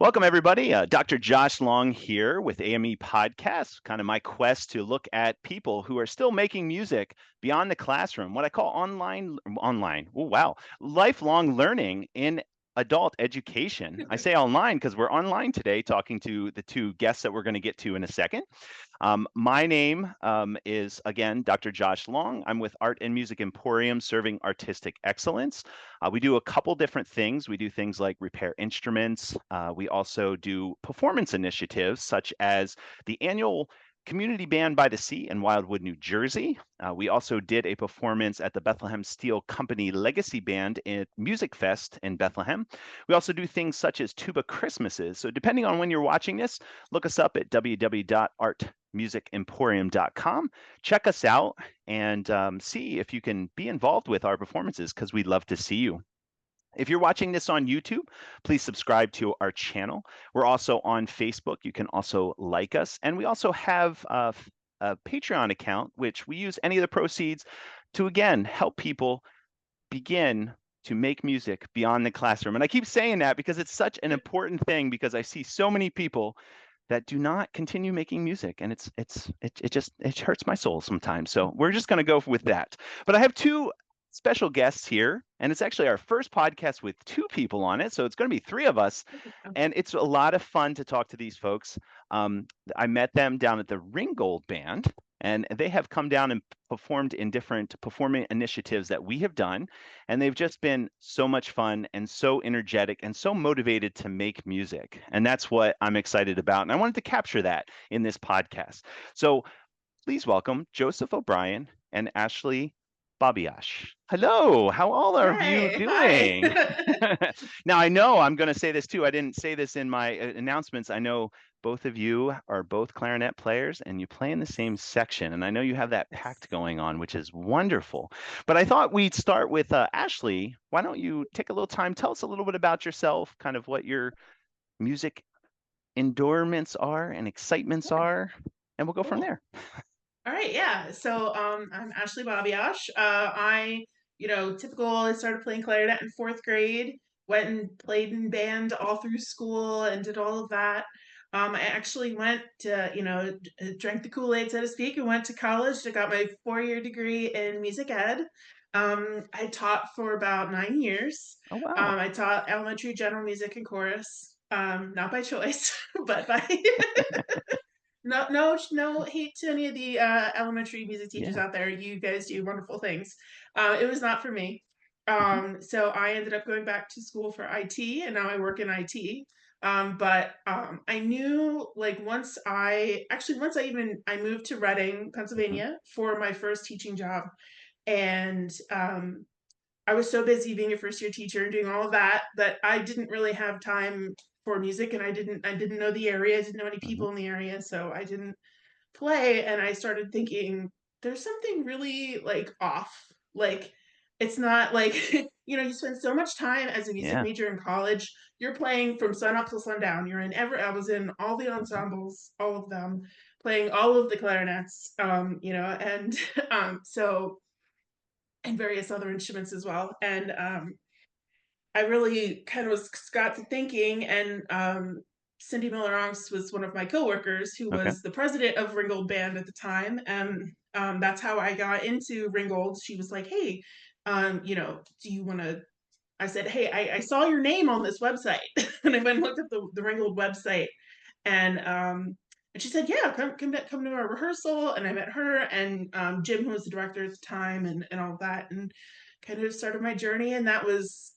Welcome, everybody. Dr. Josh Long here with AME Podcast, kind of my quest to look at people who are still making music beyond the classroom, what I call lifelong learning in adult education. I say online because we're online today talking to the two guests that we're going to get to in a second. My name is, again, Dr. Josh Long. I'm with Art and Music Emporium, serving artistic excellence. We do a couple different things. We do things like repair instruments. We also do performance initiatives, such as the annual Community Band by the Sea in Wildwood, New Jersey. We also did a performance at the Bethlehem Steel Company Legacy Band at Music Fest in Bethlehem. We also do things such as tuba Christmases. So depending on when you're watching this, look us up at www.artmusicemporium.com. Check us out and see if you can be involved with our performances, because we'd love to see you. If you're watching this on YouTube, please subscribe to our channel. We're also on Facebook. You can also like us. And we also have a Patreon account, which we use any of the proceeds to, again, help people begin to make music beyond the classroom. And I keep saying that because it's such an important thing, because I see so many people that do not continue making music, and it hurts my soul sometimes. So we're just going to go with that. But I have two special guests here, and it's actually our first podcast with two people on it, so it's going to be three of us, and it's a lot of fun to talk to these folks. I met them down at the Ringgold Band, and they have come down and performed in different performing initiatives that we have done, and they've just been so much fun and so energetic and so motivated to make music, and that's what I'm excited about, and I wanted to capture that in this podcast. So please welcome Joseph O'Brien and Ashely Babiarz. Hello, how all are you doing? Now, I know I'm going to say this too. I didn't say this in my announcements. I know both of you are both clarinet players and you play in the same section. And I know you have that pact going on, which is wonderful. But I thought we'd start with Ashely. Why don't you take a little time, tell us a little bit about yourself, kind of what your music endurements are and excitements are, and we'll go from there. All right, yeah. So I'm Ashely Babiarz. I started playing clarinet in fourth grade, went and played in band all through school and did all of that. I actually went to, drank the Kool-Aid, so to speak, and went to college. I got my 4-year degree in music ed. I taught for about 9 years. Oh, wow. I taught elementary general music and chorus, not by choice, but by no hate to any of the elementary music teachers Yeah. out there. You guys do wonderful things. It was not for me. Mhm. So I ended up going back to school for IT, and now I work in IT. But I knew, like, once I moved to Reading, Mhm. Pennsylvania for my first teaching job, and I was so busy being a first year teacher and doing all of that that I didn't really have time for music, and I didn't know the area. I didn't know any Mhm. people in the area, so I didn't play. And I started thinking there's something really, like, off. Like, it's not like you spend so much time as a music Yeah. major in college. You're playing from sun up till sundown. I was in all the Mhm. ensembles, all of them, playing all of the clarinets, and so and various other instruments as well. And I really kind of got to thinking, and Cindy Miller-Onks was one of my coworkers who Okay. was the president of Ringgold Band at the time, and that's how I got into Ringgold. She was like, "Hey, do you want to?" I said, "Hey, I saw your name on this website," and I went and looked at the Ringgold website, and she said, "Yeah, come to our rehearsal." And I met her and Jim, who was the director at the time, and all of that, and kind of started my journey. And that was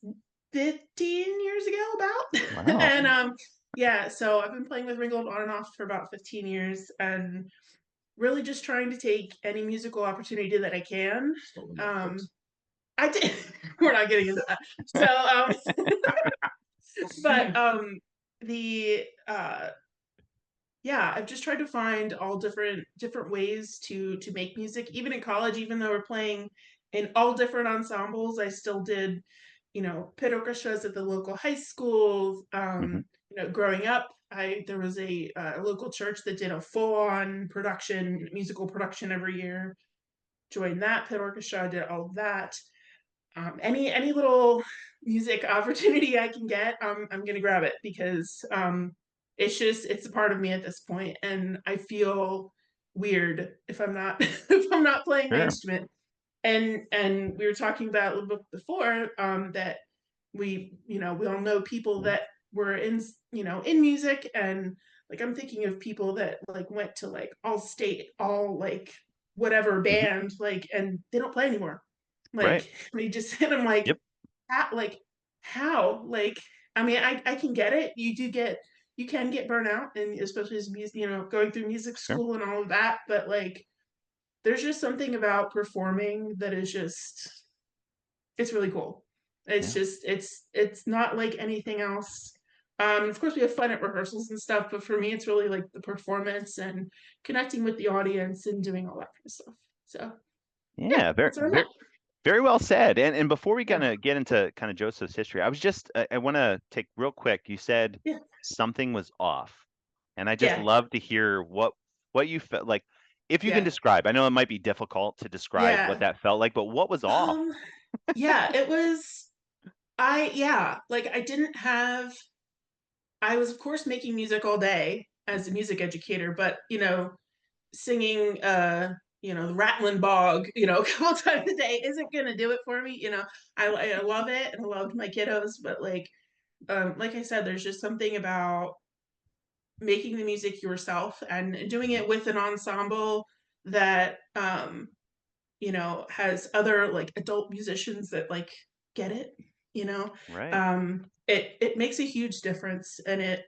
15 years ago, about. Wow. And yeah, so I've been playing with Ringgold on and off for about 15 years, and really just trying to take any musical opportunity that I can. Um, I did. We're not getting into that. So, but the yeah, I've just tried to find all different ways to make music. Even in college, even though we're playing in all different ensembles, I still did, pit orchestras at the local high school. Mhm. Growing up, there was a local church that did a full-on musical production every year. Joined that pit orchestra, did all of that. Any little music opportunity I can get, I'm gonna grab it because it's a part of me at this point, and I feel weird if I'm not if I'm not playing my Sure. instrument. And we were talking about a little bit before that we all know people that were in music, and like I'm thinking of people that like went to like all state, all like whatever Hmm. band, like, and they don't play anymore. Right. Like they just and I'm like, Yep. how? Like, I mean, I can get it. You can get burnout, and especially as music, going through music Sure. school and all of that. But like, there's just something about performing that is just it's really cool. It's Yeah. just it's not like anything else. Of course, we have fun at rehearsals and stuff, but for me, it's really like the performance and connecting with the audience and doing all that kind of stuff. So yeah, Yeah. Very, that's where I'm very, at. very well said. And before we Yeah, gonna get into kind of Joseph's history, I want to take real quick. You said yeah, something was off, and I just yeah, love to hear what you felt like. If you can yeah, describe, I know it might be difficult to describe what yeah. that felt like, but what was off? Um, yeah, it was. Like I didn't have. I was of course making music all day as a music educator, but singing the Rattling Bog, a couple times a day isn't gonna do it for me. I love it and I loved my kiddos, but like I said, there's just something about making the music yourself and doing it with an ensemble that has other like adult musicians that like get it, you know. Right. It makes a huge difference, and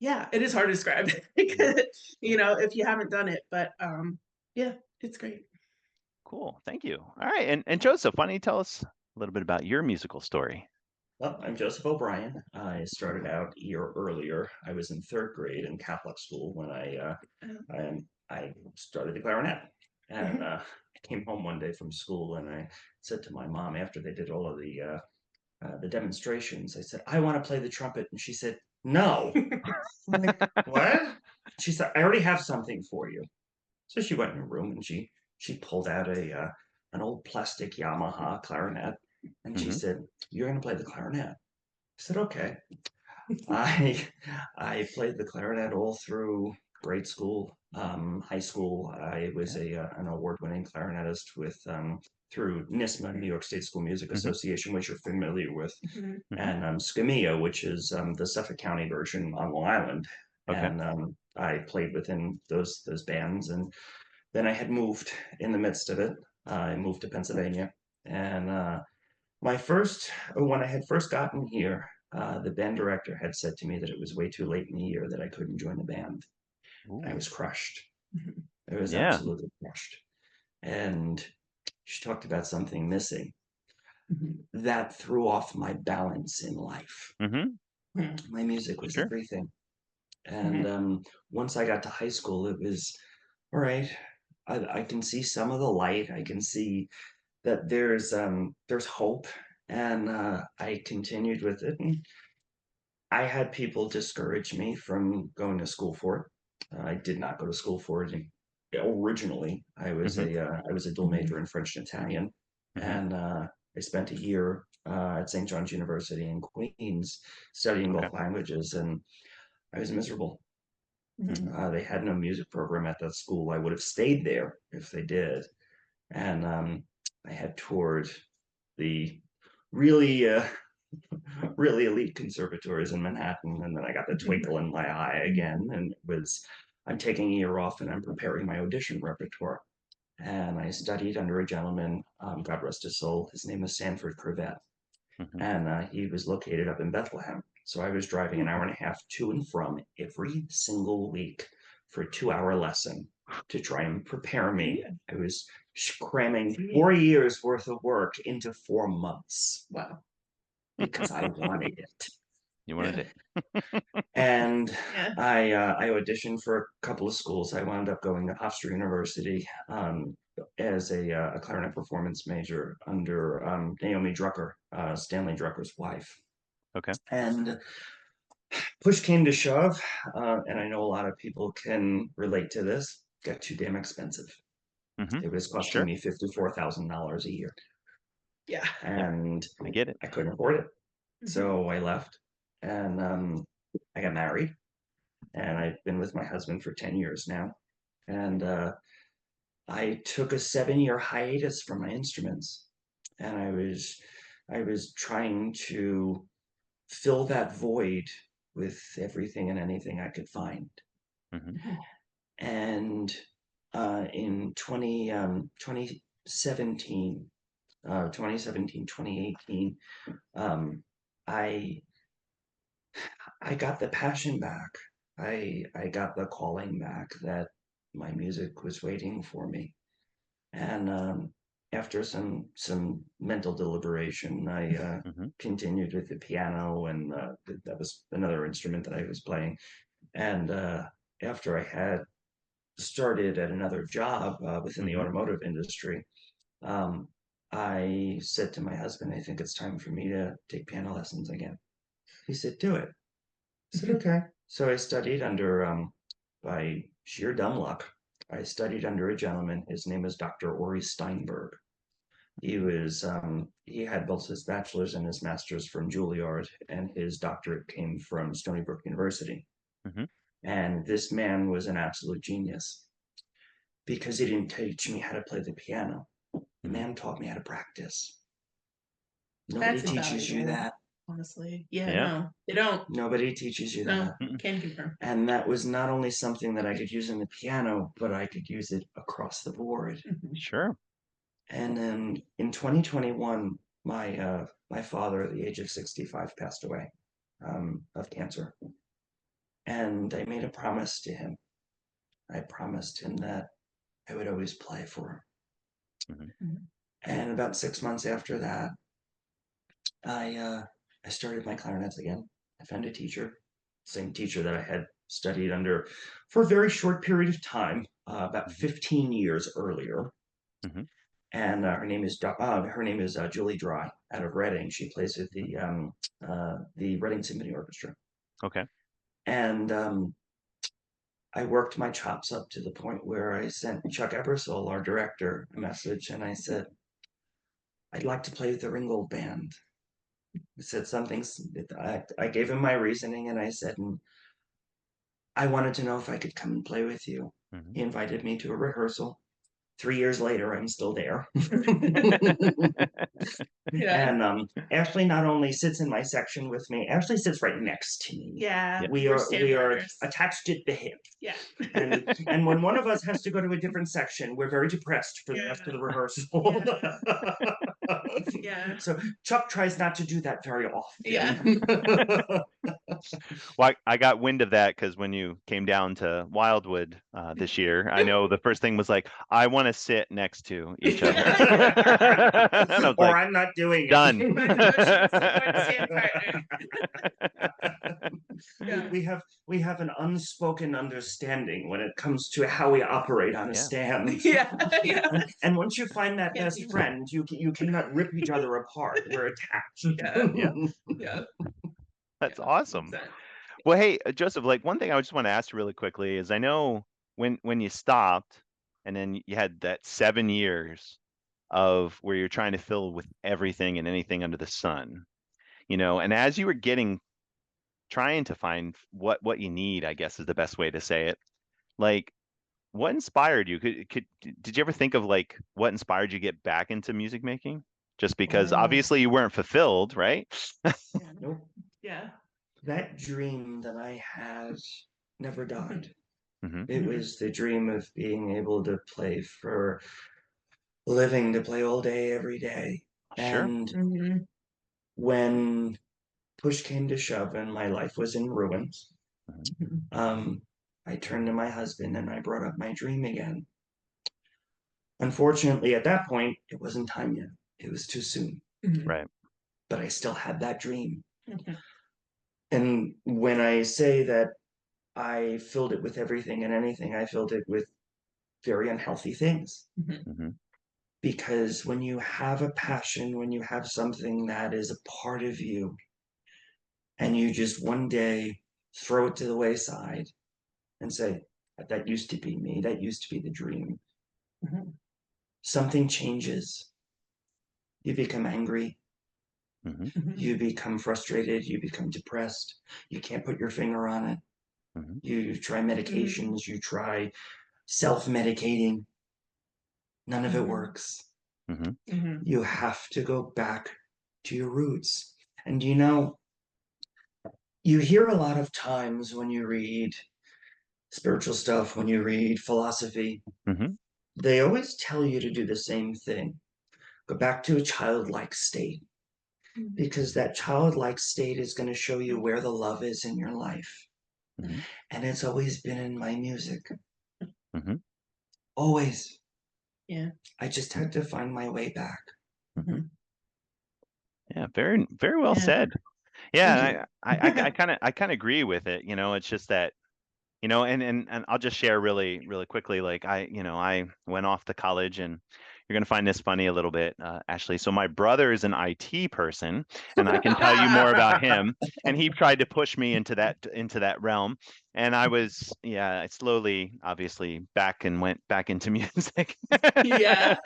yeah, it is hard to describe Yeah. because, if you haven't done it, but yeah, it's great. Cool. Thank you. All right. And Joseph, why don't you tell us a little bit about your musical story? Well, I'm Joseph O'Brien. I started out a year earlier. I was in third grade in Catholic school when I started the clarinet. And Mhm. I came home one day from school and I said to my mom after they did all of the demonstrations, I said, "I want to play the trumpet," and she said, "No." I'm like, "What?" She said, "I already have something for you." So she went in her room and she pulled out a an old plastic Yamaha clarinet, and she Hmm. said, "You're going to play the clarinet." I said, "Okay." I I played the clarinet all through grade school, high school. I was Yeah. an award-winning clarinetist with through NISMA, New York State School Music Hmm. Association, which you're familiar with, Mhm. Hmm. and SCMEA, which is the Suffolk County version on Long Island. Okay. And I played within those bands, and then I had moved in the midst of it. I moved to Pennsylvania, and my first when I had first gotten here, the band director had said to me that it was way too late in the year that I couldn't join the band. I Ooh. was crushed. Mhm. I was Yeah. absolutely crushed. And she talked about something missing Mhm. that threw off my balance in life. Hmm. Mhm. My music was Sure. everything. And Mhm. once I got to high school, it was all right. I can see some of the light. I can see that there's hope, and I continued with it. And I had people discourage me from going to school for it. I did not go to school for it originally. Hmm. I was a dual Mhm. major in French and Italian, Hmm. and I spent a year at St. John's University in Queens studying Okay. both languages, and I was miserable. Mhm. They had no music program at that school. I would have stayed there if they did, and I had toured the really really elite conservatories in Manhattan, and then I got the twinkle in my eye again, and it was I'm taking a year off and I'm preparing my audition repertoire. And I studied under a gentleman, God rest his soul. His name was Sanford Crevette, Hmm. and he was located up in Bethlehem. So I was driving an hour and a half to and from every single week for a 2 hour lesson to try and prepare me. Mhm. I was cramming Gee. 4 years worth of work into 4 months Wow. because I wanted it. You wanted Yeah. it. And Yeah. I auditioned for a couple of schools. I wound up going to Hofstra University as a clarinet performance major under Naomi Drucker, Stanley Drucker's wife. Okay. And push came to shove, and I know a lot of people can relate to this, got too damn expensive. Hmm. It was costing Sure. me $54,000 a year. Yeah. and I get it. I couldn't afford it. Mhm. So I left, and I got married, and I've been with my husband for 10 years now. And I took a 7-year hiatus from my instruments, and I was trying to fill that void with everything and anything I could find. Mhm. And in 2017, 2018, I got the passion back. I got the calling back that my music was waiting for me. And after some mental deliberation, I Mhm. continued with the piano, and that was another instrument that I was playing. And after I had started at another job within the Mhm. automotive industry, um, I said to my husband, I think it's time for me to take piano lessons again. He said, do it. I said, okay. So I studied under, by sheer dumb luck, I studied under a gentleman. His name is Dr. Ori Steinberg. He had both his bachelor's and his master's from Juilliard, and his doctorate came from Stony Brook University. Mhm. And this man was an absolute genius because he didn't teach me how to play the piano. The Mhm. man taught me how to practice. Nobody That's teaches you invaluable, that. honestly. Yeah, Yeah. no, they don't. Nobody teaches you No, that. Mm-mm. can confirm. And that was not only something that I could use in the piano, but I could use it across the board. Mhm. Sure. And then in 2021, my father, at the age of 65, passed away of cancer. And I made a promise to him. I promised him that I would always play for him. Mhm. Mhm. And about 6 months after that, I started my clarinets again. I found a teacher, same teacher that I had studied under for a very short period of time, about Mhm. 15 years earlier. Mhm. And her name is Julie Dry out of Reading. She plays with the Reading Symphony Orchestra. Okay. And I worked my chops up to the point where I sent Chuck Ebersole, our director, a message, and I said, I'd like to play with the Ringgold Band. I said something. I gave him my reasoning, and I said, I wanted to know if I could come and play with you. Mhm. He invited me to a rehearsal. 3 years later, I'm still there. Yeah. And Ashely not only sits in my section with me, Ashely sits right next to me. Yeah. Yeah. We we're are standarders. attached at the hip. Yeah. And when one of us has to go to a different section, we're very depressed for the rest of the rehearsal. Yeah. So Chuck tries not to do that very often. Yeah. Well, I got wind of that because when you came down to Wildwood this year, I know the first thing was like, I want to sit next to each other. And I was Or like, I'm not doing done. it. My emotions support stand partner. Yeah. We have an unspoken understanding when it comes to how we operate on a Yeah. stand. Yeah. Yeah. And once you find that Can't best be- friend, you cannot rip each other apart. We're attached. Yeah. Yeah. Yeah. That's Yeah. awesome. Exactly. Well, hey, Joseph, like one thing I just want to ask really quickly is I know when you stopped and then you had that 7 years of where you're trying to fill with everything and anything under the sun, and as you were trying to find what you need, I guess is the best way to say it. Like, what inspired you? Did you ever think of like what inspired you to get back into music making? Just because obviously you weren't fulfilled, right? Yeah. Nope. Yeah. That dream that I had never died. Hmm. It was the dream of being able to play for a living, to play all day, every day. Sure. And Mhm. when push came to shove and my life was in ruins, Mhm. I turned to my husband and I brought up my dream again. Unfortunately, at that point, it wasn't time yet. It was too soon. Mhm. Right. But I still had that dream. Mhm. And when I say that I filled it with everything and anything, I filled it with very unhealthy things. Mhm. Hmm. Because when you have a passion, when you have something that is a part of you, and you just one day throw it to the wayside and say, that used to be me, that used to be the dream, Mhm. something changes. You become angry. Mm-hmm. You become frustrated. You become depressed. You can't put your finger on it. Mm-hmm. You try medications. You try self-medicating. None of it works. Mm-hmm. You have to go back to your roots. And you know, you hear a lot of times when you read spiritual stuff, when you read philosophy, Mm-hmm. they always tell you to do the same thing. Go back to a childlike state, because that childlike state is going to show you where the love is in your life. Mm-hmm. And it's always been in my music. Mm-hmm. Always. Yeah. I just had to find my way back. Mm-hmm. Yeah, very, very well Yeah. said. Thank Yeah, I kind of agree with it. You know, it's just that, you know, and I'll just share really, really quickly. Like I went off to college, and you're gonna find this funny a little bit, Ashely. So my brother is an IT person, and I can tell you more about him. And he tried to push me into that realm, and I slowly, obviously, went back into music. Yeah.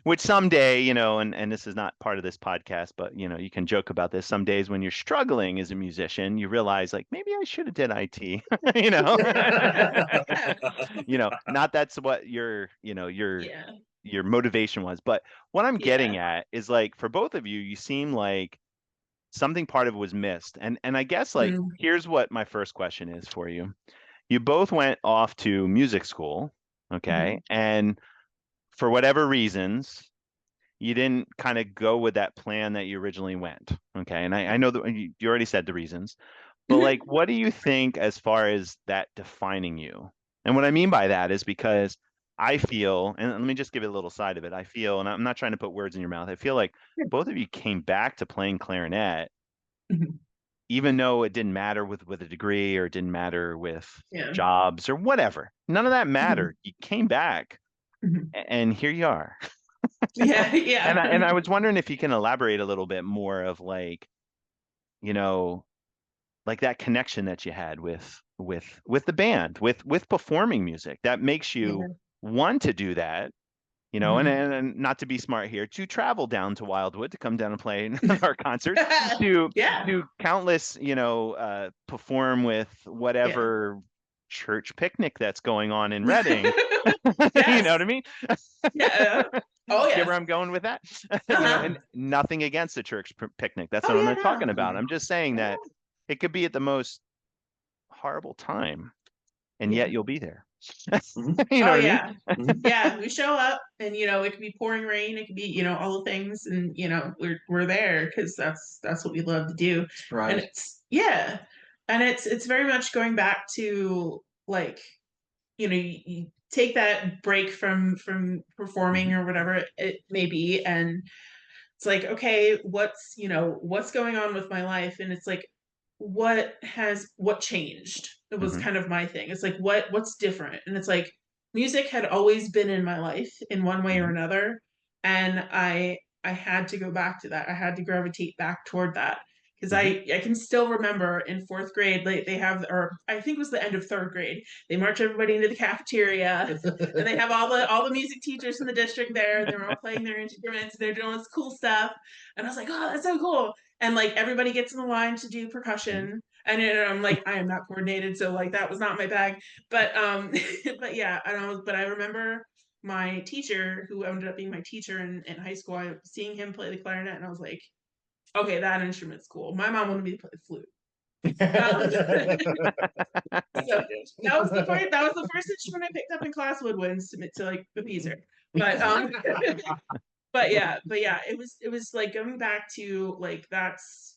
Which someday, you know, and this is not part of this podcast, but you know, you can joke about this. Some days when you're struggling as a musician, you realize like maybe I should have did IT, you know. You know, not that's what Yeah. your motivation was, but what I'm getting Yeah. at is like for both of you, you seem like something part of it was missed. And I guess like here's what my first question is for you. You both went off to music school, okay? And for whatever reasons, you didn't kind of go with that plan that you originally went. Okay. And I know that you already said the reasons, but like, what do you think as far as that defining you? And what I mean by that is because I feel, and let me just give it a little side of it. I feel, and I'm not trying to put words in your mouth, I feel like both of you came back to playing clarinet, even though it didn't matter with a degree or it didn't matter with Yeah. jobs or whatever. None of that mattered. You came back and here you are. Yeah. Yeah. And I was wondering if you can elaborate a little bit more of like, you know, like that connection that you had with the band, with performing music that makes you want to do that, you know, and not to be smart here, to travel down to Wildwood to come down and play our concerts, to Yeah. do countless, you know, perform with whatever church picnic that's going on in Reading. You know what I mean? Yeah. Oh See yeah. where I'm going with that? You know, and nothing against the church picnic. That's Oh what yeah. I'm talking about. No. I'm just saying that it could be at the most horrible time, and yet you'll be there. You know Oh what I yeah. mean? Yeah. We show up, and you know it could be pouring rain, it could be all the things, and we're there because that's what we love to do. Right. And it's very much going back to like you take that break from performing or whatever it may be, and it's like, okay, what's going on with my life? And it's like, what changed? It was Mm-hmm. kind of my thing. It's like, what's different? And it's like, music had always been in my life in one way or Mm-hmm. another. And I had to go back to that. I had to gravitate back toward that. Because I can still remember in fourth grade, they have, or I think it was the end of third grade, they march everybody into the cafeteria, and they have all the music teachers in the district there, and they're all playing their instruments, and they're doing this cool stuff. And I was like, oh, that's so cool. And like everybody gets in the line to do percussion, and I'm like, I am not coordinated, so like that was not my bag. But but yeah, but I remember my teacher, who ended up being my teacher in high school, seeing him play the clarinet, and I was like, okay, that instrument's cool. My mom wanted me to play the flute. So that was the first instrument I picked up in class, woodwinds, to like appease her. But but yeah, it was like going back to like that's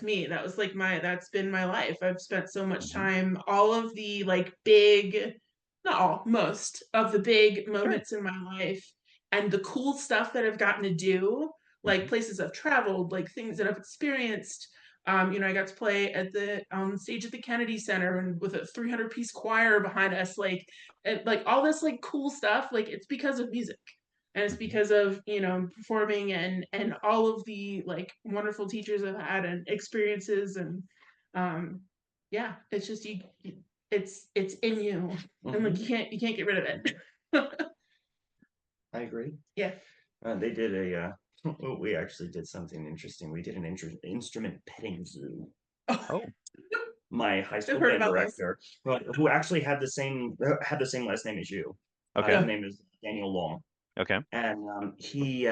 me. That was like that's been my life. I've spent so much time, all of the like big, not all, most of the big moments in my life, and the cool stuff that I've gotten to do, like places I've traveled, like things that I've experienced. I got to play at the stage at the Kennedy Center, and with a 300-piece choir behind us, like all this like cool stuff. Like it's because of music, and it's because of performing, and all of the like wonderful teachers I've had and experiences, and yeah, it's just it's in you, and like you can't get rid of it. I agree. Yeah. They did a We actually did something interesting. We did an instrument petting zoo. Oh, My high school heard band about director, who actually had the same last name as you. okay. His name is Daniel Long, Okay. and he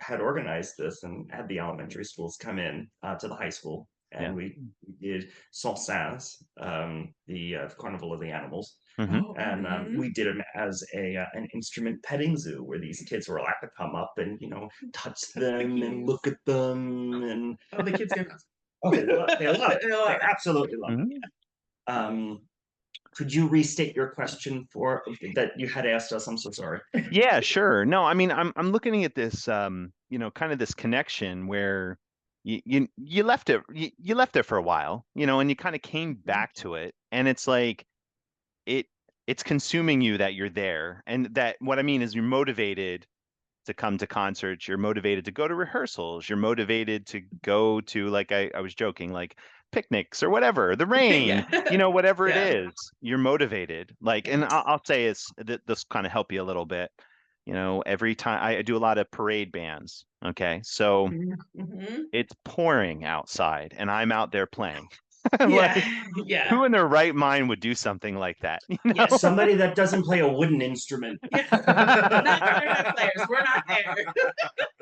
had organized this and had the elementary schools come in to the high school, and we did Sans, the Carnival of the Animals, Mm-hmm. and we did it as an instrument petting zoo where these kids were allowed to come up and touch them and look at them, and Oh, the kids gonna. oh, they love it. They love They it. absolutely love it. Mm-hmm. Could you restate your question for that you had asked us? I'm so sorry. Yeah, sure. No, I mean, I'm looking at this, kind of this connection where you left it you left it for a while, and you kind of came back to it, and it's like it it's consuming you that you're there, and that what I mean is you're motivated to come to concerts, you're motivated to go to rehearsals, you're motivated to go to, like I was joking, like picnics or whatever, the rain, Yeah. whatever it Yeah. is, you're motivated. Like, and I'll say is that this kind of help you a little bit. Every time I do a lot of parade bands. Okay. So Mhm. it's pouring outside and I'm out there playing. Yeah. Like, Yeah. who in their right mind would do something like that? Yes. Somebody that doesn't play a wooden instrument. Yeah. Not clarinet players. We're not there.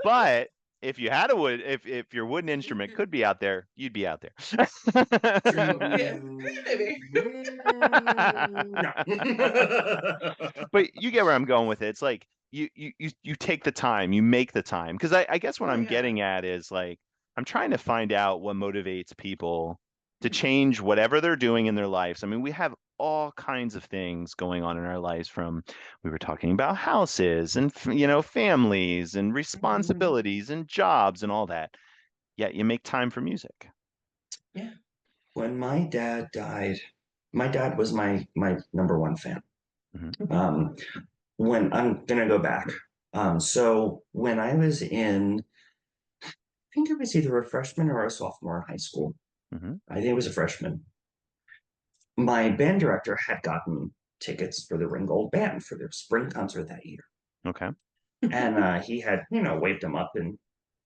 But if you had a wood, if your wooden instrument could be out there, you'd be out there. Yeah. Maybe. No. But you get where I'm going with it. It's like you take the time, you make the time. Because I guess what Oh, I'm yeah. getting at is like I'm trying to find out what motivates people to change whatever they're doing in their lives. I mean, we have all kinds of things going on in our lives, from we were talking about houses and families and responsibilities and jobs and all that. Yet you make time for music. Yeah. When my dad died, my dad was my number one fan. Mhm. When I'm gonna go back. So when I was I think it was either a freshman or a sophomore in high school. Mhm. I think it was a freshman. My band director had gotten tickets for the Ringgold Band for their spring concert that year. Okay. And he had, waved them up in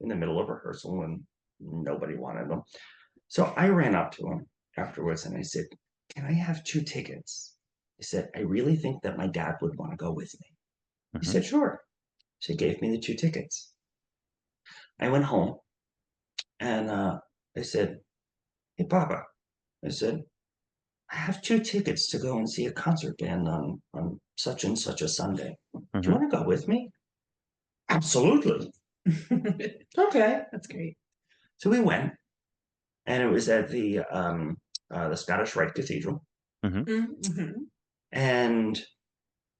the middle of rehearsal, and nobody wanted them. So I ran up to him afterwards and I said, "Can I have 2 tickets?" He said, "I really think that my dad would want to go with me." He Mhm. said, "Sure." So he gave me the 2 tickets. I went home and I said, "Hey, Papa," I said, "I have 2 tickets to go and see a concert band on such and such a Sunday. Do you Mhm. want to go with me?" "Absolutely." "Okay." That's great. So we went, and it was at the Scottish Rite Cathedral, Mhm. Mm-hmm. and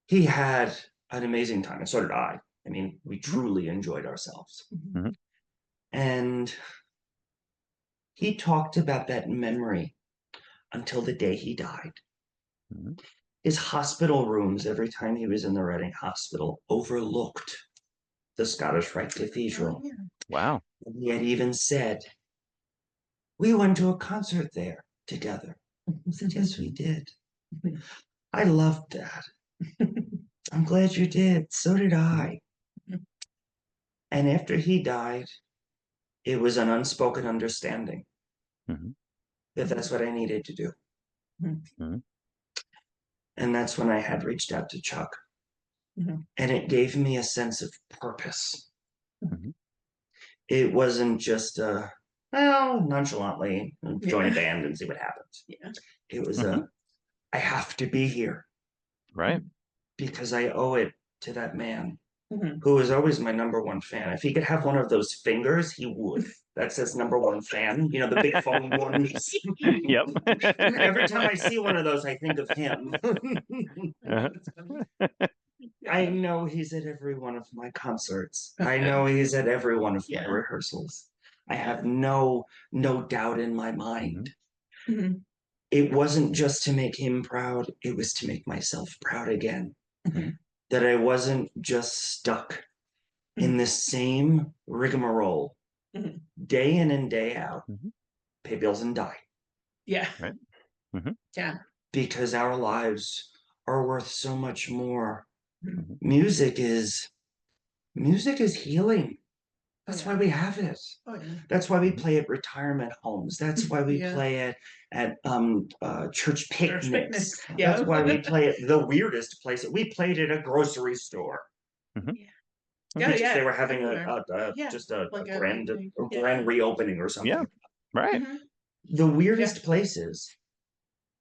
he had an amazing time, and so did I. I mean, we truly enjoyed ourselves. Mhm. And he talked about that memory until the day he died. Mhm. His hospital rooms, every time he was in the Reading Hospital, overlooked the Scottish Rite Cathedral. Oh, yeah. Wow. And he had even said, "We went to a concert there together." I said, "Yes, we did." "I loved that." "I'm glad you did. So did I." And after he died, it was an unspoken understanding Mhm. that that's what I needed to do. Mhm. And that's when I had reached out to Chuck. Mhm. And it gave me a sense of purpose. Mhm. It wasn't just nonchalantly join a band and see what happens. Yeah. It was Mhm. I have to be here Right. because I owe it to that man Mhm. who was always my number one fan. If he could have one of those fingers, he would. That says number one fan, the big phone ones. Yep. Every time I see one of those, I think of him. Uh-huh. That's funny. I know he's at every one of my concerts. I know he's at every one of my Yeah. rehearsals. I have no doubt in my mind. Mhm. It wasn't just to make him proud, it was to make myself proud again. Mhm. That I wasn't just stuck in the same rigmarole Mhm. day in and day out, Mhm. pay bills and die. Yeah. Right. Mhm. Yeah. Because our lives are worth so much more. Mhm. Mhm. Music is healing. That's yeah. why we have it. Oh yeah. That's why we play at retirement homes. That's why we Yeah. play it at church picnics. picnics, yeah. That's why we play it the weirdest place. We played at a grocery store. Mhm. Yeah. Because Yeah, they were having everywhere. Yeah, just a like a grand thing. a grand reopening or something. Yeah. Right. Mhm. The weirdest places.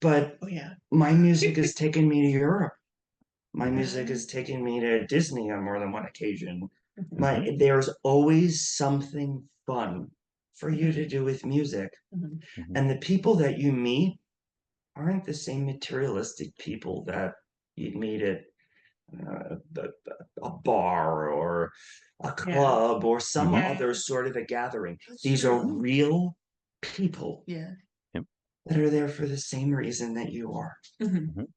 But Oh yeah. my music has taken me to Europe. My music Mhm. has taken me to Disney on more than one occasion. Mhm. There's always something fun for you to do with music. Mhm. Mhm. And the people that you meet aren't the same materialistic people that you'd meet at a bar or a club or some Yeah. other sort of a gathering. That's These are true. real people Yeah. that are there for the same reason that you are. Mhm. Mhm.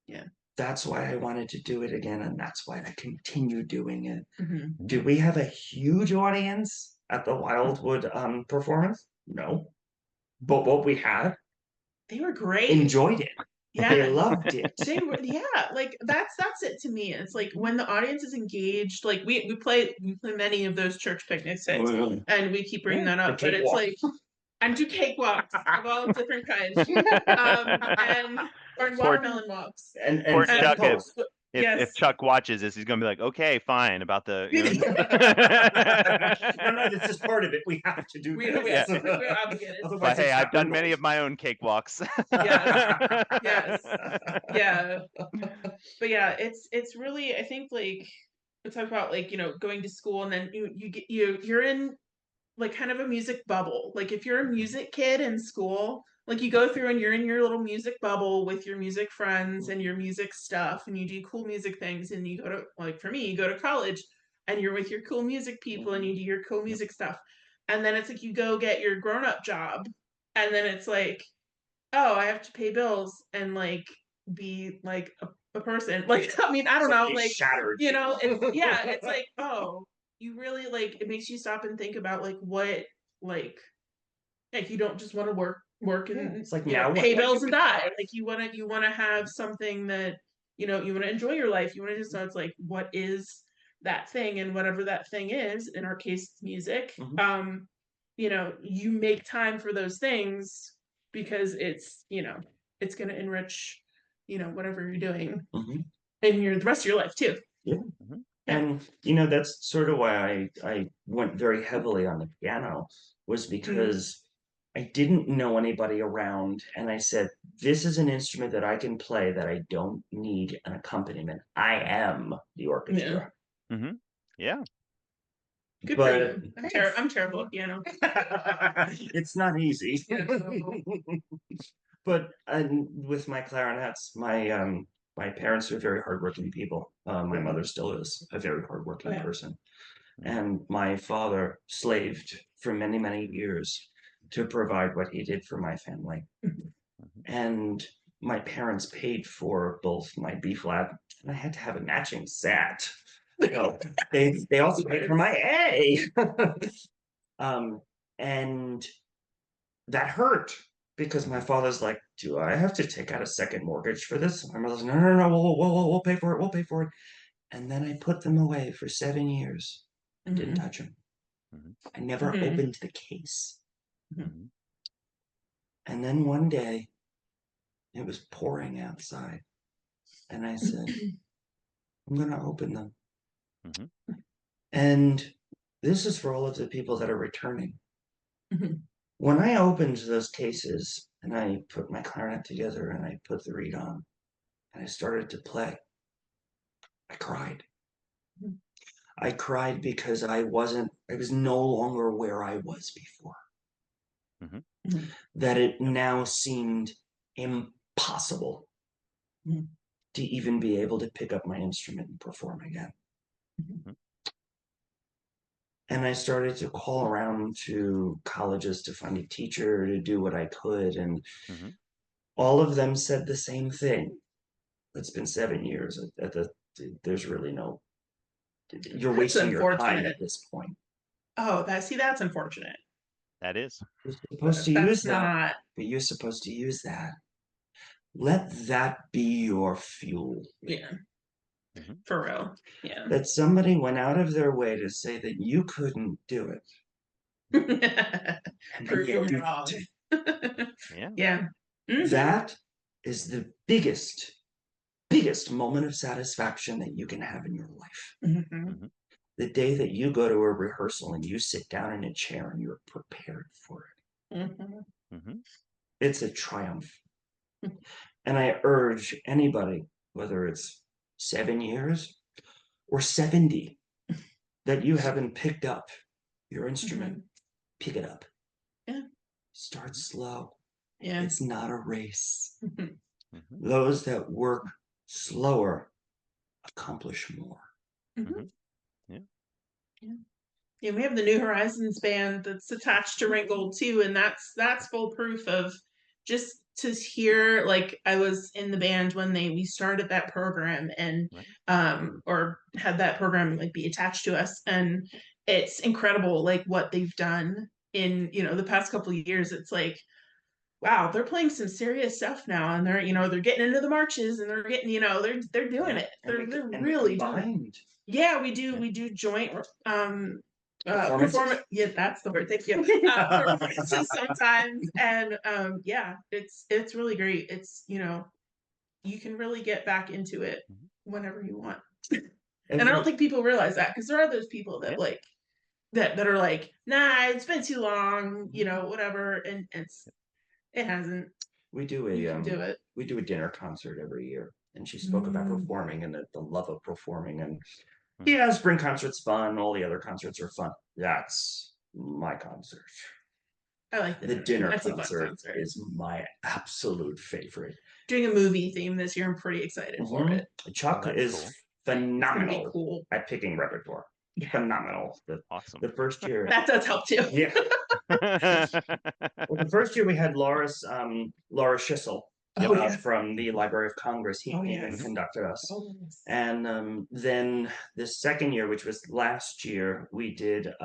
Yeah. That's why I wanted to do it again, and that's why I continue doing it. Mhm. Do we have a huge audience at the Wildwood performance? No. But what we had, They were great. enjoyed it. Yeah. They loved it. They were, yeah, like that's it to me. It's like when the audience is engaged, like we play many of those church picnics and we keep bringing that up, but it's like and do cakewalks of all different kinds. And or watermelon walks. And Poor Chuck, post. if Yes. Chuck watches this, he's gonna be like, okay, fine, about the. No, this is part of it. We have to do We're this. obligated. Otherwise But hey, it's I've not done Ringgold. many of my own cakewalks. Yes. Yeah. But yeah, it's really, I think, like we talk about, like, you know, going to school and then you're in like kind of a music bubble. Like if you're a music kid in school, like you go through and you're in your little music bubble with your music friends and your music stuff and you do cool music things, and you go to, like for me, you go to college and you're with your cool music people and you do your cool music stuff. And then it's like you go get your grown-up job and then it's like, oh, I have to pay bills and like be like a person. Like, I mean, I don't know, like, shattered. you know, it's, yeah, it's like, oh, you really, like, it makes you stop and think about like what, like you don't just want to work and It's like, you know, now pay what bills do and die. Like you want to have something that, you know, you want to enjoy your life. You want to just know, it's like, what is that thing, and whatever that thing is, in our case, it's music. Mhm. You know, you make time for those things because it's, you know, it's going to enrich, you know, whatever you're doing Mhm. in the rest of your life too. Yeah. Mhm. And you know, that's sort of why I went very heavily on the piano, was because I didn't know anybody around, and I said, this is an instrument that I can play that I don't need an accompaniment. I am the orchestra. Mm-hmm. Yeah. Good But for you. I'm terrible at piano. it's not easy. Yeah. But with my clarinets, my parents are very hardworking people. My mother still is a very hardworking person. And my father slaved for many, many years to provide what he did for my family. And my parents paid for both my B flat, and I had to have a matching sat. You know, they also paid for my A. And that hurt, because my father's like, do I have to take out a second mortgage for this? And my mother's like, no, we'll pay for it. We'll pay for it. And then I put them away for 7 years. I didn't touch them. I never opened the case. And then one day, it was pouring outside. And I said, I'm going to open them. And this is for all of the people that are returning. When I opened those cases and I put my clarinet together and I put the reed on and I started to play, I cried. I cried because I was no longer where I was before. That it now seemed impossible to even be able to pick up my instrument and perform again. And I started to call around to colleges to find a teacher to do what I could. And all of them said the same thing. It's been 7 years. There's really no, you're wasting your time at this point. Oh, that's unfortunate. That is. You're supposed to use that, but you're supposed to use that. Let that be your fuel. Yeah. For real. Yeah. That somebody went out of their way to say that you couldn't do it. And Prove yet you you wrong. did. Yeah. Yeah. Mhm. That is the biggest moment of satisfaction that you can have in your life. Mhm. The day that you go to a rehearsal and you sit down in a chair and you're prepared for it. It's a triumph. And I urge anybody, whether it's 7 years or 70, that you haven't picked up your instrument, pick it up. Yeah. Start slow. Yeah. It's not a race. Those that work slower accomplish more. Yeah, we have the New Horizons band that's attached to Ringgold too, and that's full proof of just to hear. Like, I was in the band when we started that program, and or had that program like be attached to us, and it's incredible like what they've done in the past couple of years. It's like, wow, they're playing some serious stuff now, and they're getting into the marches, and they're getting they're doing it. They're really doing it. Yeah, we do joint performance. Yeah, that's the word. Thank you. Performances sometimes, and it's really great. It's you can really get back into it whenever you want. And I don't think people realize that, because there are those people that like that are like, nah, it's been too long, whatever, and it hasn't. We do a dinner concert every year, and she spoke about performing and the love of performing, and spring concert's fun, all the other concerts are fun. That's my concert. I like the dinner concert is my absolute favorite. Doing a movie theme this year, I'm pretty excited for it. Chuck is phenomenal at picking repertoire. Phenomenal. Awesome. The first year that does help too. Yeah. Well, the first year we had Laura Schissel from the Library of Congress. He came and conducted us. And then the second year, which was last year, we did it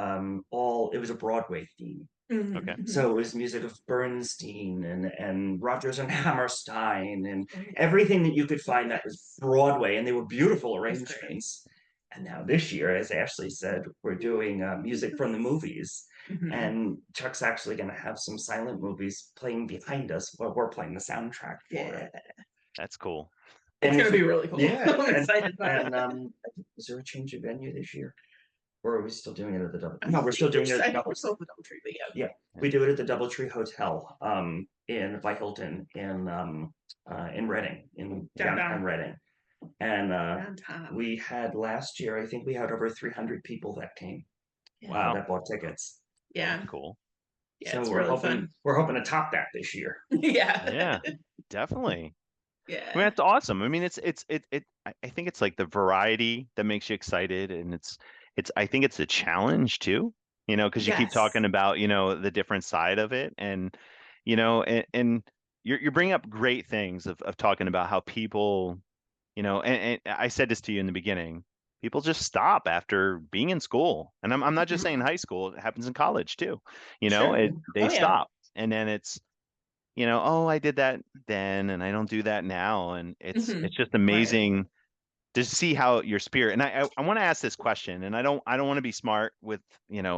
was a Broadway theme. Okay. So it was music of Bernstein and Rodgers and Hammerstein and everything that you could find that was Broadway, and they were beautiful arrangements. And now this year, as Ashely said, we're doing music from the movies. And Chuck's actually going to have some silent movies playing behind us while we're playing the soundtrack for it. That's cool. It's going to be really cool. Yeah. I'm excited about it. Is there a change of venue this year? Or are we still doing it at the Doubletree? No, we're still doing it at the Doubletree, but yeah. We do it at the Doubletree Hotel by Hilton in Reading, in downtown Reading. And we had last year, I think we had over 300 people that came. Wow. That bought tickets. Yeah. That's cool. Yeah, so we're hoping to top that this year. Yeah, definitely. Yeah, I mean, that's awesome. I mean, I think it's like the variety that makes you excited, and I think it's a challenge too, because you keep talking about the different side of it, and and you're bringing up great things of talking about how people, and I said this to you in the beginning. People just stop after being in school, and I'm not just saying high school. It happens in college too. They stop, and then it's, oh, I did that then, and I don't do that now, and it's just amazing to see how your spirit. And I want to ask this question, and I don't want to be smart with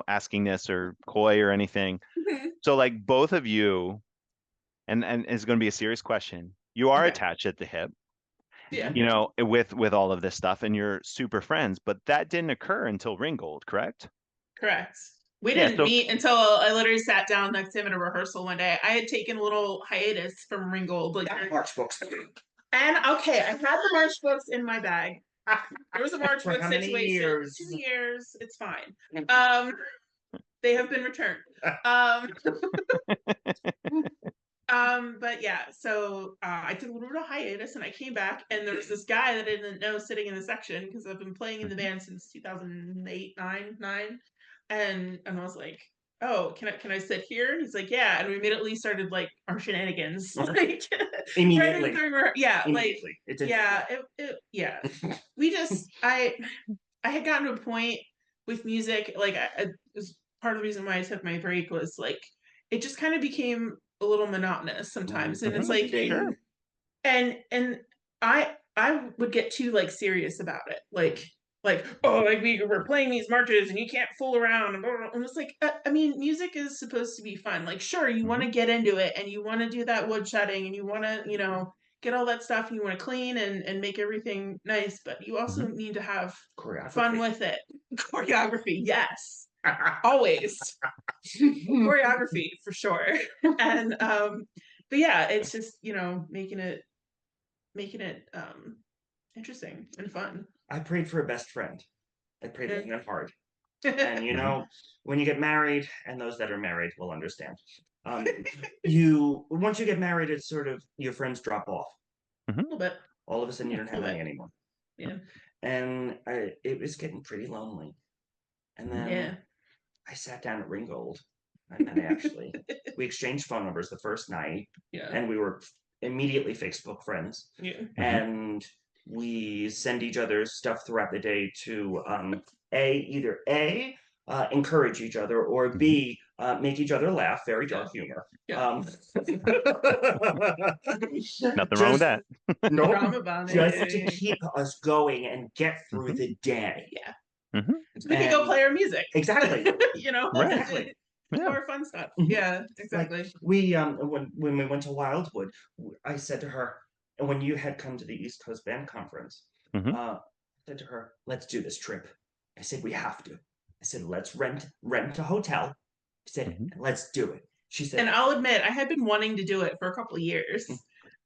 asking this or coy or anything. So like both of you, and it's going to be a serious question. You are attached at the hip. Yeah. With all of this stuff, and you're super friends, but that didn't occur until Ringgold, correct? Correct. We didn't meet until I literally sat down next to him at a rehearsal one day. I had taken a little hiatus from Ringgold. March books. And okay, I had the March books in my bag. There was a March book situation. Years? 2 years. It's fine. They have been returned. But yeah, so I took a little bit of hiatus, and I came back, and there was this guy that I didn't know sitting in the section, because I've been playing in the band since 2008, 9, and I was like, oh, can I sit here? And he's like, yeah, and we immediately started like our shenanigans, like immediately. Immediately. We just I had gotten to a point with music, like it was part of the reason why I took my break, was like it just kind of became a little monotonous sometimes, and it's like, sure. and I would get too like serious about it. Like, oh, like we're playing these marches and you can't fool around. And it's like, I mean, music is supposed to be fun. Like, sure, you want to get into it and you want to do that woodshedding and you want to, you know, get all that stuff and you want to clean and make everything nice, but you also need to have fun with it. Choreography, yes. Always. Choreography for sure. And but yeah, it's just, you know, making it interesting and fun. I prayed for a best friend. I prayed long and hard. And you know, when you get married, and those that are married will understand, once you get married, it's sort of your friends drop off. A little bit. All of a sudden, you don't have any anymore. Yeah. And it was getting pretty lonely. And then I sat down at Ringgold, and actually, we exchanged phone numbers the first night, and we were immediately Facebook friends. Yeah. And we send each other stuff throughout the day to either encourage each other, or B, make each other laugh. Very dark humor. Yeah. Nothing wrong with that. No, just to keep us going and get through the day. Yeah. So we can go play our music. Exactly. You know, exactly. More fun stuff. Yeah, exactly. Like we when we went to Wildwood, I said to her, and when you had come to the East Coast Band Conference, I said to her, "Let's do this trip." I said, "We have to." I said, "Let's rent a hotel." I said, "Let's do it." She said, and I'll admit, I had been wanting to do it for a couple of years.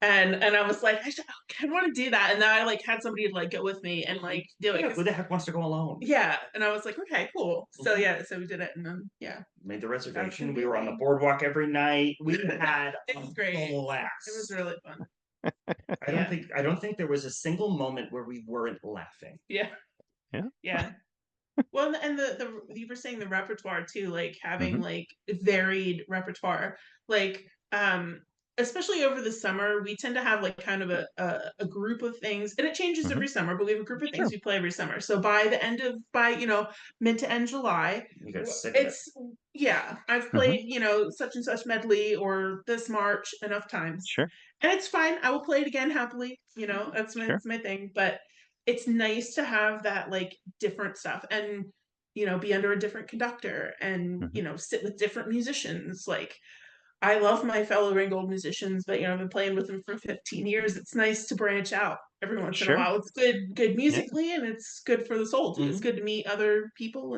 And I was like, I want to do that. And then I like had somebody to like go with me and like do it. Yeah, who the heck wants to go alone? Yeah. And I was like, okay, cool. So yeah, so we did it, and then made the reservation. We were on the boardwalk every night. We had it was great. Blast. It was really fun. I don't think there was a single moment where we weren't laughing. Yeah. Well, and the you were saying the repertoire too, like having like varied repertoire, like especially over the summer, we tend to have like kind of a group of things, and it changes every summer, but we have a group of things we play every summer. So by you know, mid to end July, I've played you know, such and such medley or this march enough times. Sure. And it's fine. I will play it again happily. You know, that's my thing. But it's nice to have that like different stuff, and you know, be under a different conductor, and you know, sit with different musicians. Like, I love my fellow Ringgold musicians, but you know, I've been playing with them for 15 years. It's nice to branch out every once in a while. It's good musically, and it's good for the soul too. It's good to meet other people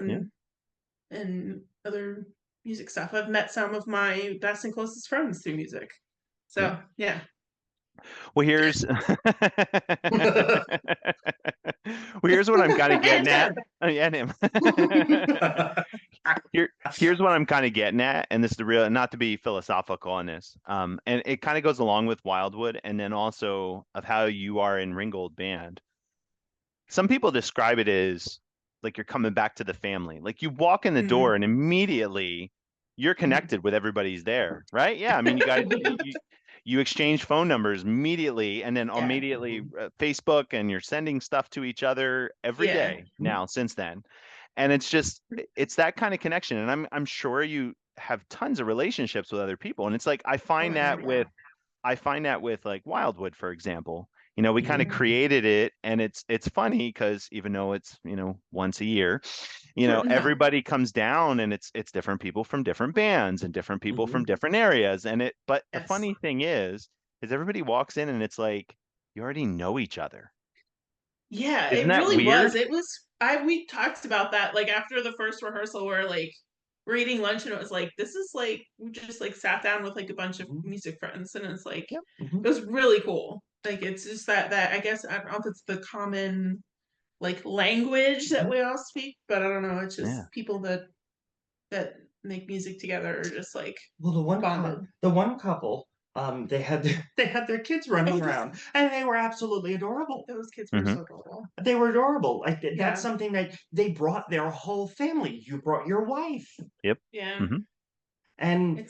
and other music stuff. I've met some of my best and closest friends through music. So yeah. Well, here's what I'm kind of getting at. Here's what I'm kind of getting at, and this is the real, not to be philosophical on this, and it kind of goes along with Wildwood, and then also of how you are in Ringgold Band. Some people describe it as like you're coming back to the family. Like you walk in the door and immediately you're connected with everybody's there, right? Yeah, I mean, you guys. You exchange phone numbers immediately, and then immediately Facebook, and you're sending stuff to each other every day now since then. And it's that kind of connection. And I'm sure you have tons of relationships with other people. And it's like, I find that with like Wildwood, for example. You know, we kind of created it, and it's funny because even though it's, you know, once a year, you know, everybody comes down, and it's different people from different bands and different people from different areas. And but the funny thing is everybody walks in and it's like, you already know each other. Yeah, it really was. It was, we talked about that like after the first rehearsal, where like we're eating lunch, and it was like, this is like, we just like sat down with like a bunch of music friends, and it's like, it was really cool. Like, it's just that I guess, I don't know if it's the common like language that we all speak, but I don't know, it's just people that make music together are just like, well, the one couple they had their kids running around, and they were absolutely adorable. Those kids were so adorable. They were adorable. Like that's something that they brought their whole family. You brought your wife. Yep. Yeah. And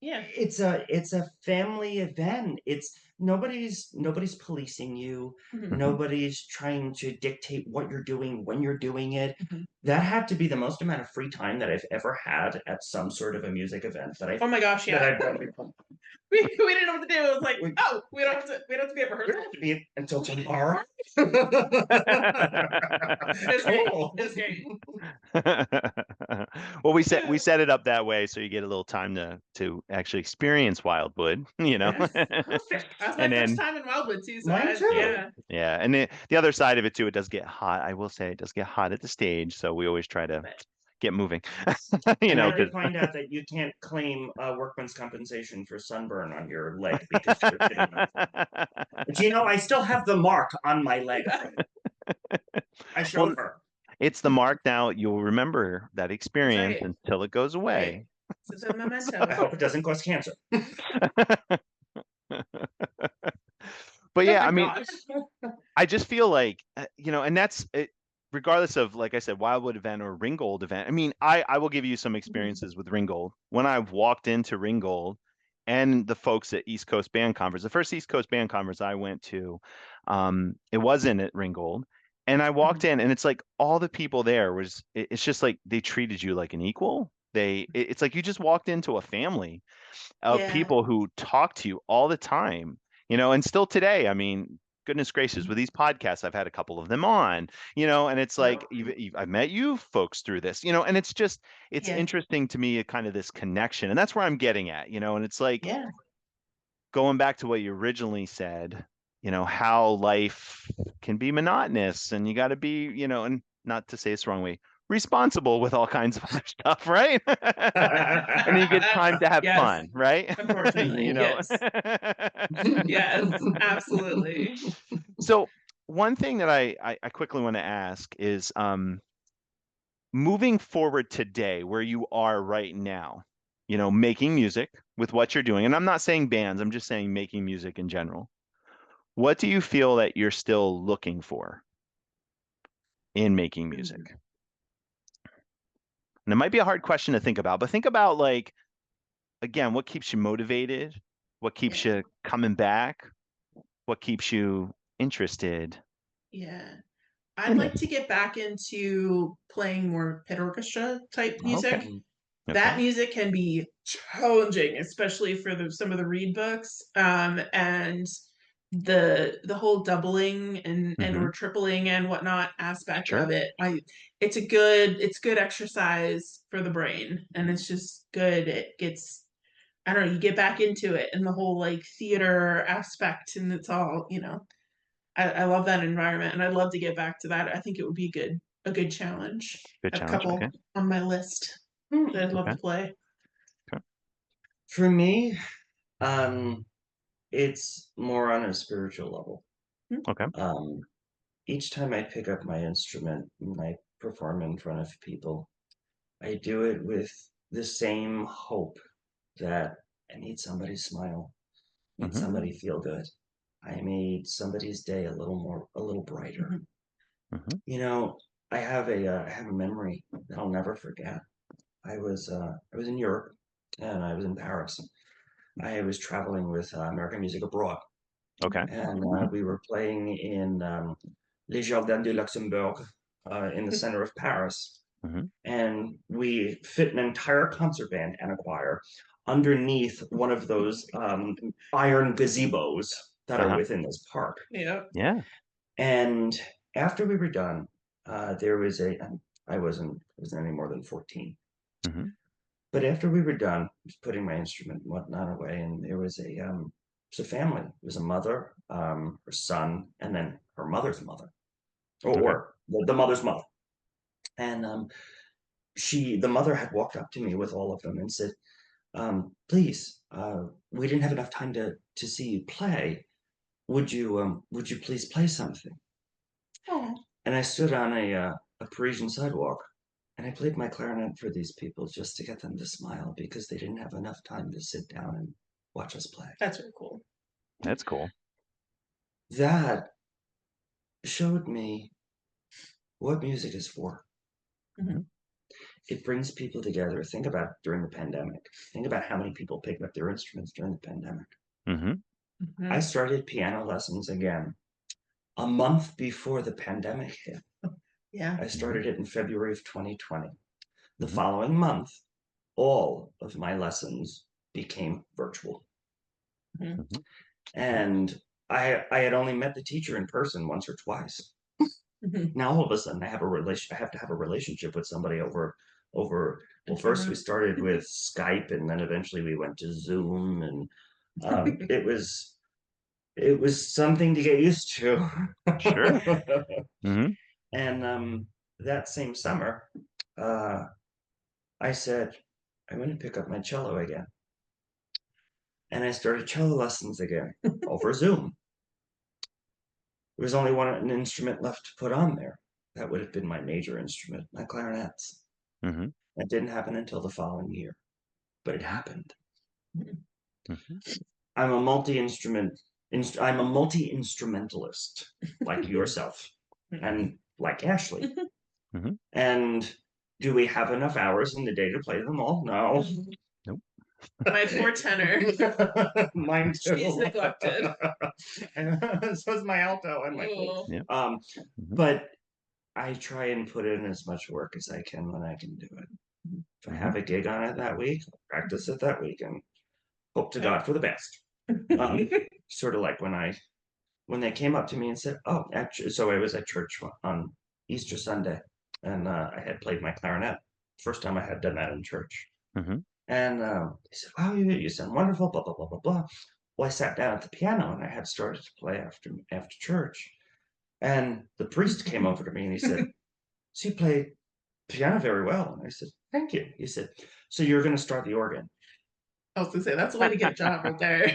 it's a family event. It's nobody's policing you. Nobody's trying to dictate what you're doing when you're doing it. That had to be the most amount of free time that I've ever had at some sort of a music event that oh my gosh, that I've done before. we didn't know what to do. It was like, oh, we don't have to be at We rehearsal. don't have to be until tomorrow. It's great. It's great. Well, we set it up that way so you get a little time to actually experience Wildwood, you know. Yes, perfect. That's my And first then time in Wildwood too. So Mine too. yeah. yeah, and the other side of it too, it does get hot. I will say it does get hot at the stage, so we always try to get moving. You And know, I did 'cause find out that you can't claim workman's compensation for sunburn on your leg because you're sitting on it. But you know, I still have the mark on my leg. I showed her. it's the mark now. You'll remember that experience right. until it goes away. It's a memento. I hope it doesn't cause cancer. But yeah, Oh I mean, gosh. I just feel like, you know, and that's it, regardless of, like I said, Wildwood event or Ringgold event. I mean, I will give you some experiences with Ringgold. When I've walked into Ringgold and the folks at East Coast Band Conference, the first East Coast Band Conference I went to, it wasn't at Ringgold. And I walked in and it's like all the people there it's just like they treated you like an equal. It's like you just walked into a family of Yeah. people who talk to you all the time, you know, and still today, I mean, goodness gracious, with these podcasts, I've had a couple of them on, you know, and it's like, I've met you folks through this, you know, and it's Yeah. interesting to me, kind of this connection. And that's where I'm getting at, you know, and it's like Yeah. going back to what you originally said, you know, how life can be monotonous and you got to be, you know, and not to say it's the wrong way, responsible with all kinds of other stuff, right? And you get time to have Yes. fun, right? Unfortunately, You know. yes. Yes, absolutely. So one thing that I quickly want to ask is moving forward today, where you are right now, you know, making music with what you're doing, and I'm not saying bands, I'm just saying making music in general. What do you feel that you're still looking for in making music? And it might be a hard question to think about, but think about, like, again, what keeps you motivated? What keeps you coming back? What keeps you interested? Yeah. I'd like to get back into playing more pit orchestra type music. Okay. That music can be challenging, especially for some of the reed books, and the whole doubling and or tripling and whatnot aspect Sure. of it. It's good exercise for the brain, and it's just good. It gets, I don't know, you get back into it and the whole like theater aspect, and it's all, you know, I love that environment and I'd love to get back to that. I think it would be a good challenge. Good A challenge. couple Okay. on my list that I'd love Okay. to play. For me, it's more on a spiritual level. Okay. Each time I pick up my instrument and I perform in front of people, I do it with the same hope that I made somebody smile, made somebody feel good. I made somebody's day a little brighter. You know, I have a memory that I'll never forget. I was in Europe and I was in Paris. I was traveling with American Music Abroad. Okay. And we were playing in Les Jardins de Luxembourg in the center of Paris. And we fit an entire concert band and a choir underneath one of those iron gazebos that are within this park. Yeah. And after we were done, there was I wasn't any more than 14. But after we were done, I was putting my instrument and whatnot away, and there was a family. It was a mother, her son, and then her mother's mother, or the mother's mother. And the mother had walked up to me with all of them and said, "Please, we didn't have enough time to see you play. Would you please play something?" Oh. And I stood on a Parisian sidewalk and I played my clarinet for these people just to get them to smile because they didn't have enough time to sit down and watch us play. That's really cool. That's cool. That showed me what music is for. It brings people together. Think about during the pandemic. Think about how many people picked up their instruments during the pandemic. I started piano lessons again a month before the pandemic hit. Yeah. I started it in February of 2020. The following month, all of my lessons became virtual. Mhm. And I had only met the teacher in person once or twice. Mhm. Now all of a sudden I have to have a relationship with somebody over well, first we started with Skype, and then eventually we went to Zoom, and it was something to get used to. Sure. Hmm. And that same summer, I said, I'm going to pick up my cello again. And I started cello lessons again over Zoom. There was only an instrument left to put on there. That would have been my major instrument, my clarinets. Hmm. That didn't happen until the following year, but it happened. Hmm. I'm a multi-instrumentalist, like yourself, and like Ashely. Hmm. And do we have enough hours in the day to play them all? No. Nope. My poor tenor. Mine too. She's neglected. So is my alto and my flute. Oh. Yeah. But I try and put in as much work as I can when I can do it. If I have a gig on it that week, I'll practice it that week and hope to God for the best. Sort of like when they came up to me and said, "Oh, actually," so I was at church on Easter Sunday, and I had played my clarinet. First time I had done that in church. Hmm. And they said, "Wow, you sound wonderful." Blah blah blah blah blah. Well, I sat down at the piano and I had started to play after church, and the priest came over to me and he said, "So you play piano very well." And I said, "Thank you." He said, "So you're going to start the organ." I was gonna say that's the way to get a job right there.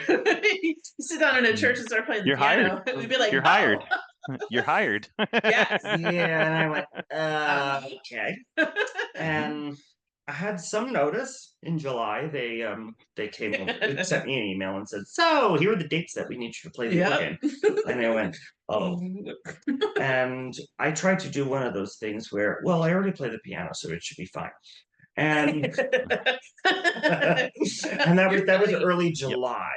You sit down in a church and start playing the You're hired. piano. We'd be like, You're oh, hired. You're hired. yes. Yeah, and I went, okay. And I had some notice in July. They came over, sent me an email and said, "So here are the dates that we need you to play the Yep. organ." And I went, "Oh." And I tried to do one of those things where, well, I already play the piano, so it should be fine. And and that was early July.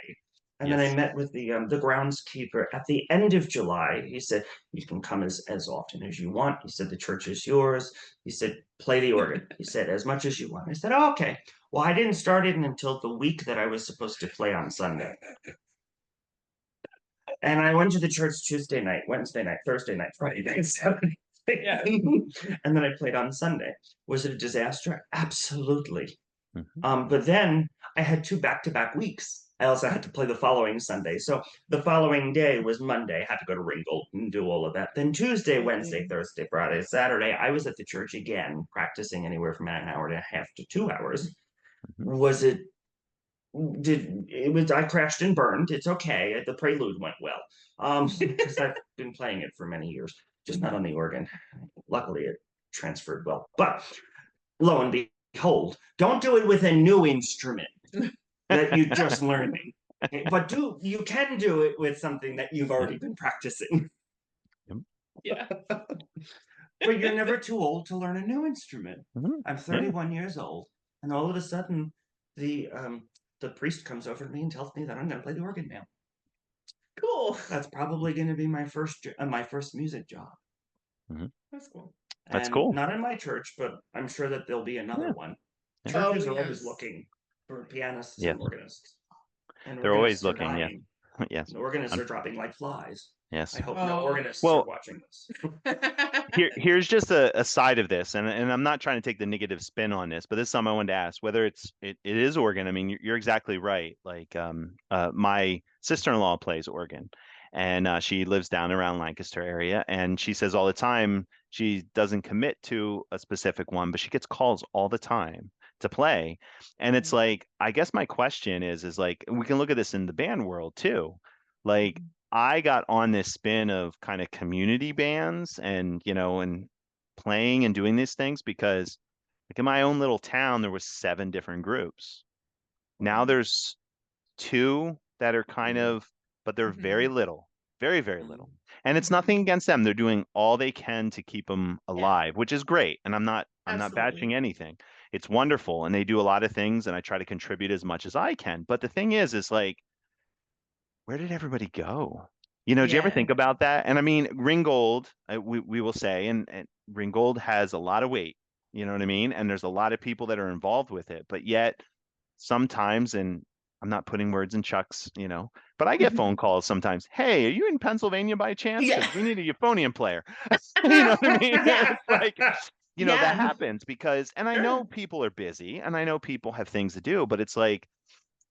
And then I met with the groundskeeper at the end of July. He said, "You can come as often as you want." He said, "The church is yours." He said, "Play the organ." He said, "As much as you want." I said, "Oh, okay." Well, I didn't start it until the week that I was supposed to play on Sunday. And I went to the church Tuesday night, Wednesday night, Thursday night, Friday night, Saturday. Yeah. And then I played on Sunday. Was it a disaster? Absolutely. Mhm. But then I had 2 back-to-back weeks. I also had to play the following Sunday. So the following day was Monday. I had to go to Ringgold and do all of that. Then Tuesday, Wednesday, Thursday, Friday, Saturday, I was at the church again, practicing anywhere from an hour and a half to 2 hours. Mhm. Was it I crashed and burned. It's okay. The prelude went well. Because I've been playing it for many years, just not on the organ. Luckily it transferred well. But lo and behold, don't do it with a new instrument that you're just learning. Okay? But you can do it with something that you've already been practicing. Yeah. But you're never too old to learn a new instrument. Mhm. I'm 31 years old, and all of a sudden the priest comes over to me and tells me that I'm going to play the organ now. Cool. That's probably going to be my first music job. Mhm. That's cool. That's And cool. not in my church, but I'm sure that there'll be another Yeah. one. Yeah. Churches Oh, are always yes. looking for pianists Yes. and organists. And They're always organists are looking. Yeah. dying. Yes. And organists are dropping like flies. Yes. I hope no Oh. organists Well, are watching this. here's just a side of this, and I'm not trying to take the negative spin on this, but this is something I wanted to ask, whether it is organ. I mean, you're exactly right. Like my sister-in-law plays organ, and she lives down around Lancaster area, and she says all the time she doesn't commit to a specific one, but she gets calls all the time to play. And it's like, I guess my question is like, we can look at this in the band world too. Like, I got on this spin of kind of community bands and, and playing and doing these things because like in my own little town, there was 7 different groups. Now there's 2 that are kind of, but they're very little, very, very little. And it's nothing against them. They're doing all they can to keep them alive, which is great. And I'm not bashing anything. It's wonderful. And they do a lot of things and I try to contribute as much as I can. But the thing is like, where did everybody go? Do you ever think about that? And I mean, Ringgold, we will say, and Ringgold has a lot of weight. You know what I mean? And there's a lot of people that are involved with it. But yet, sometimes, and I'm not putting words in Chuck's, but I get phone calls sometimes. Hey, are you in Pennsylvania by chance? Yeah. Because we need a euphonium player. You know what I mean? Yeah. It's like, that Yeah. happens and I know Sure. people are busy and I know people have things to do, but it's like,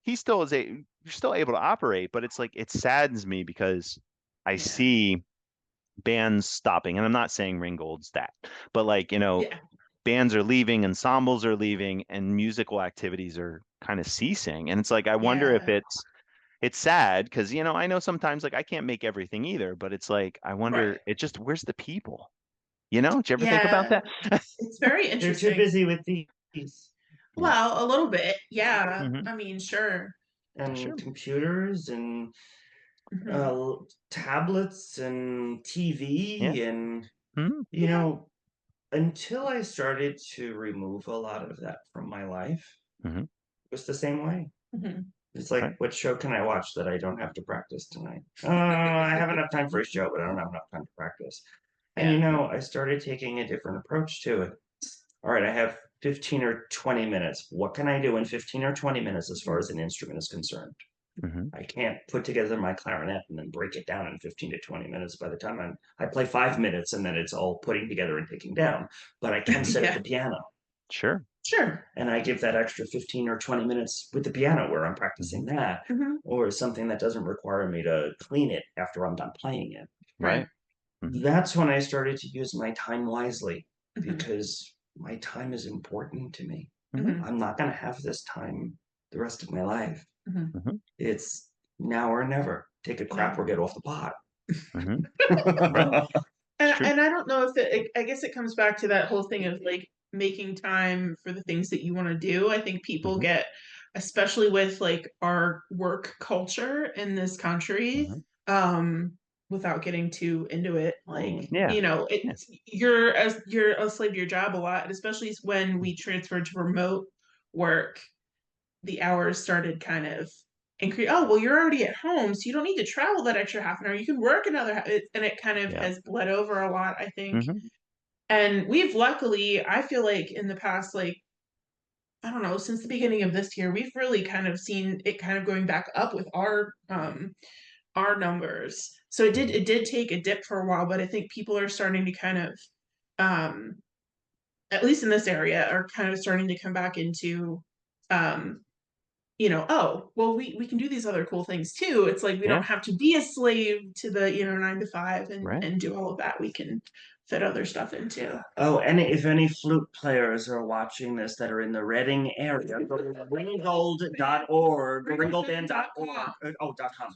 you're still able to operate, but it's like, it saddens me because I Yeah. see bands stopping, and I'm not saying Ringgold's that, but like, Yeah. bands are leaving, ensembles are leaving, and musical activities are kind of ceasing. And it's like, I wonder if Yeah. it's sad because, I know sometimes like I can't make everything either, but it's like, I wonder, Right. where's the people? Did you ever think about Yeah. that? It's very They're too interesting. busy with these Yeah. Well, a little bit. Yeah. Hmm. I mean, sure. and Sure. computers and Mhm. tablets and Yeah. TV and Hmm. Yeah. until I started to remove a lot of that from my life, Hmm. it was the same way. Mhm. It's like, Right. what show can I watch that I don't have to practice tonight? I have enough time for a show, but I don't have enough time to practice. And Yeah. I started taking a different approach to it. All right, I have 15 or 20 minutes. What can I do in 15 or 20 minutes as far as an instrument is concerned? Hmm. I can't put together my clarinet and then break it down in 15 to 20 minutes. By the time I play 5 minutes and then it's all putting together and taking down, but I can sit at Yeah. the piano Sure. Sure. and I give that extra 15 or 20 minutes with the piano where I'm practicing Hmm. that, Mhm. or something that doesn't require me to clean it after I'm done playing it. Right. Right. Hmm. That's when I started to use my time wisely Mhm. because my time is important to me. Hmm. Mhm. I'm not going to have this time the rest of my life. Mhm. Hmm. It's now or never. Take a Yeah. crap or get off the pot. Hmm. Right. It's true. And I don't know if I guess it comes back to that whole thing of like making time for the things that you want to do. I think people Hmm. get, especially with like our work culture in this country, Hmm. um, without getting too into it, like, Yeah. Yeah. you're a slave to your job a lot, and especially when we transferred to remote work, the hours started kind of increase. Oh, well, you're already at home, so you don't need to travel that extra half an hour. You can work another, and it kind of Yeah. has bled over a lot, I think. Hmm. And we've luckily, I feel like in the past, like, I don't know, since the beginning of this year, we've really kind of seen it kind of going back up with our numbers. So Hmm. it did take a dip for a while, but I think people are starting to kind of um at least in this area are kind of starting to come back into um oh, well, we can do these other cool things too. It's like we Yeah. don't have to be a slave to the 9 to 5 Right. and do all of that. We can fit other stuff into. Oh, and if any flute players are watching this that are in the Reading area, go to ringgold.org, ringgoldband.org. .com.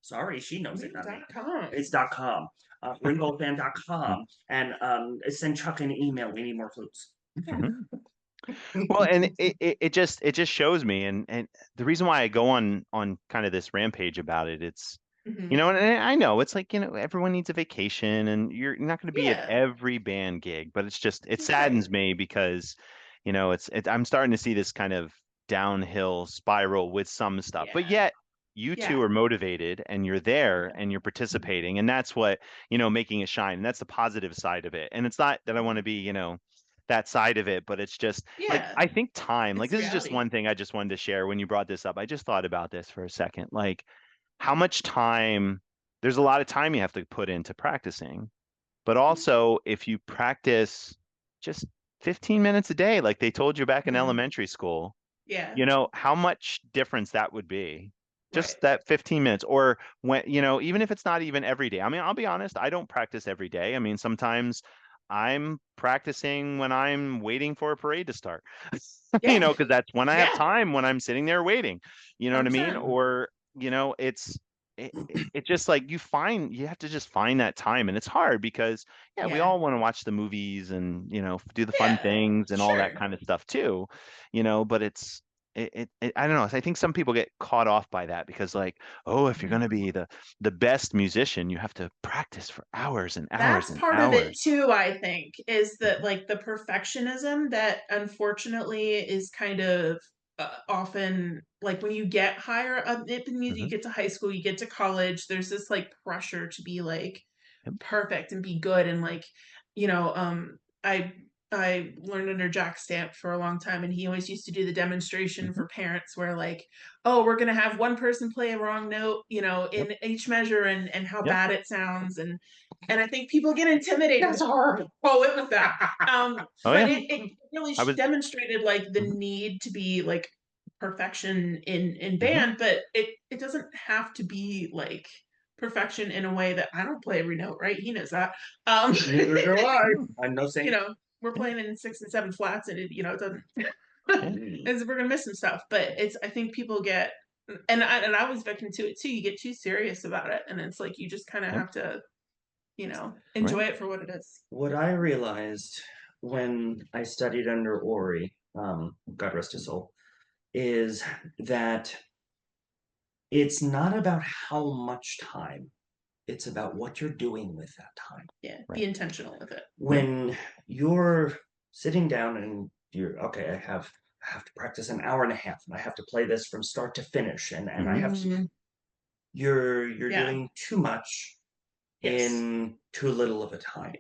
Sorry, she knows it, not me. .com. It's .com. Ringgoldband.com. And send Chuck an email. We need more flutes. Hmm. Well, and it just shows me, and the reason why I go on kind of this rampage about it, it's Hmm. and I know it's like, everyone needs a vacation, and you're not going to be at Yeah. every band gig, but it Right. saddens me because, I'm starting to see this kind of downhill spiral with some stuff, but Yeah. yet you Yeah. two are motivated and you're there Yeah. and you're participating, and that's what, making it shine, and that's the positive side of it. And it's not that I want to be, that side of it, but it's just like, Yeah. I think time, like, It's this is just reality. one thing I just wanted to share when you brought this up. I just thought about this for a second. Like, how much time, there's a lot of time you have to put into practicing, but also if you practice just 15 minutes a day, like they told you back in Mhm. elementary school, Yeah. how much difference that would be. Right. Just that 15 minutes, or when, even if it's not even every day. I mean, I'll be honest, I don't practice every day. I mean, sometimes I'm practicing when I'm waiting for a parade to start, Yeah. because that's when I have Yeah. time, when I'm sitting there waiting, you know what I mean? 100%. Or, it just like you have to just find that time, and it's hard because, yeah, we Yeah. all want to watch the movies and, do the fun Yeah. things and all that Sure. kind of stuff too, but I don't know. I think some people get caught off by that because, like, oh, if you're going Mhm. to be the best musician, you have to practice for hours and hours That's and part of it hours. too, I think, is that Mhm. like the perfectionism that unfortunately is kind of often like when you get higher up in music, you Mhm. get to high school, you get to college, there's this like pressure to be like Yep. perfect and be good and like, you know, I I learned under Jack Stamp for a long time, and he always used to do the demonstration for parents where like, oh, we're gonna have one person play a wrong note, in each measure and how bad it sounds. And I think people get intimidated. That's horrible with that. But it really demonstrated like the need to be like perfection in band, but it doesn't have to be like perfection in a way that I don't play every note, right? He knows that. Neither do I. I'm no saint. We're playing in 6 and 7 flats, and it doesn't. And we're gonna miss some stuff, but I think people get, and I was victim to it too. You get too serious about it, and it's like you just kind of have to, enjoy it for what it is. What I realized when I studied under Ori, God rest his soul, is that it's not about how much time, it's about what you're doing with that time. Yeah, be intentional with it. When you're sitting down and you're, okay, I have to practice an hour and a half, and I have to play this from start to finish, and I have to, you're doing too much in too little of a time.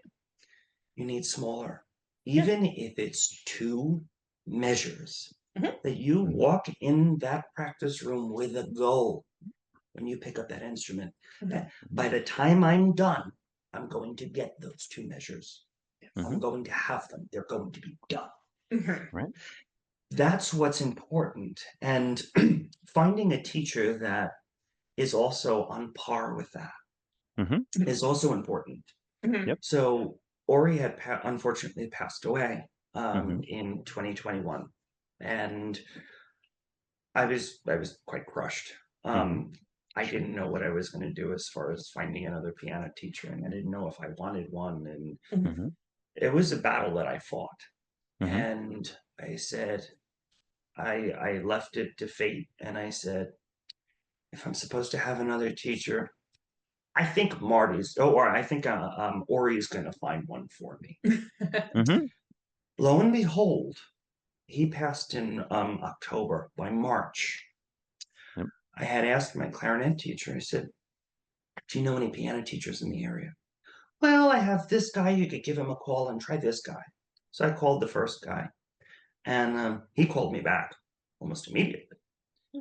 You need smaller, even if it's 2 measures, that you walk in that practice room with a goal when you pick up that instrument. That by the time I'm done, I'm going to get those 2 measures. I'm going to have them. They're going to be done. Right. That's what's important. And finding a teacher that is also on par with that is also important. So Ori had unfortunately passed away in 2021, and I was quite crushed. I didn't know what I was going to do as far as finding another piano teacher, and I didn't know if I wanted one, and it was a battle that I fought. And I said, I left it to fate, and I said, if I'm supposed to have another teacher, I think Ori's going to find one for me. Lo and behold, he passed in October. By March, I had asked my clarinet teacher, I said, do you know any piano teachers in the area? Well, I have this guy, you could give him a call and try this guy. So I called the first guy, and he called me back almost immediately.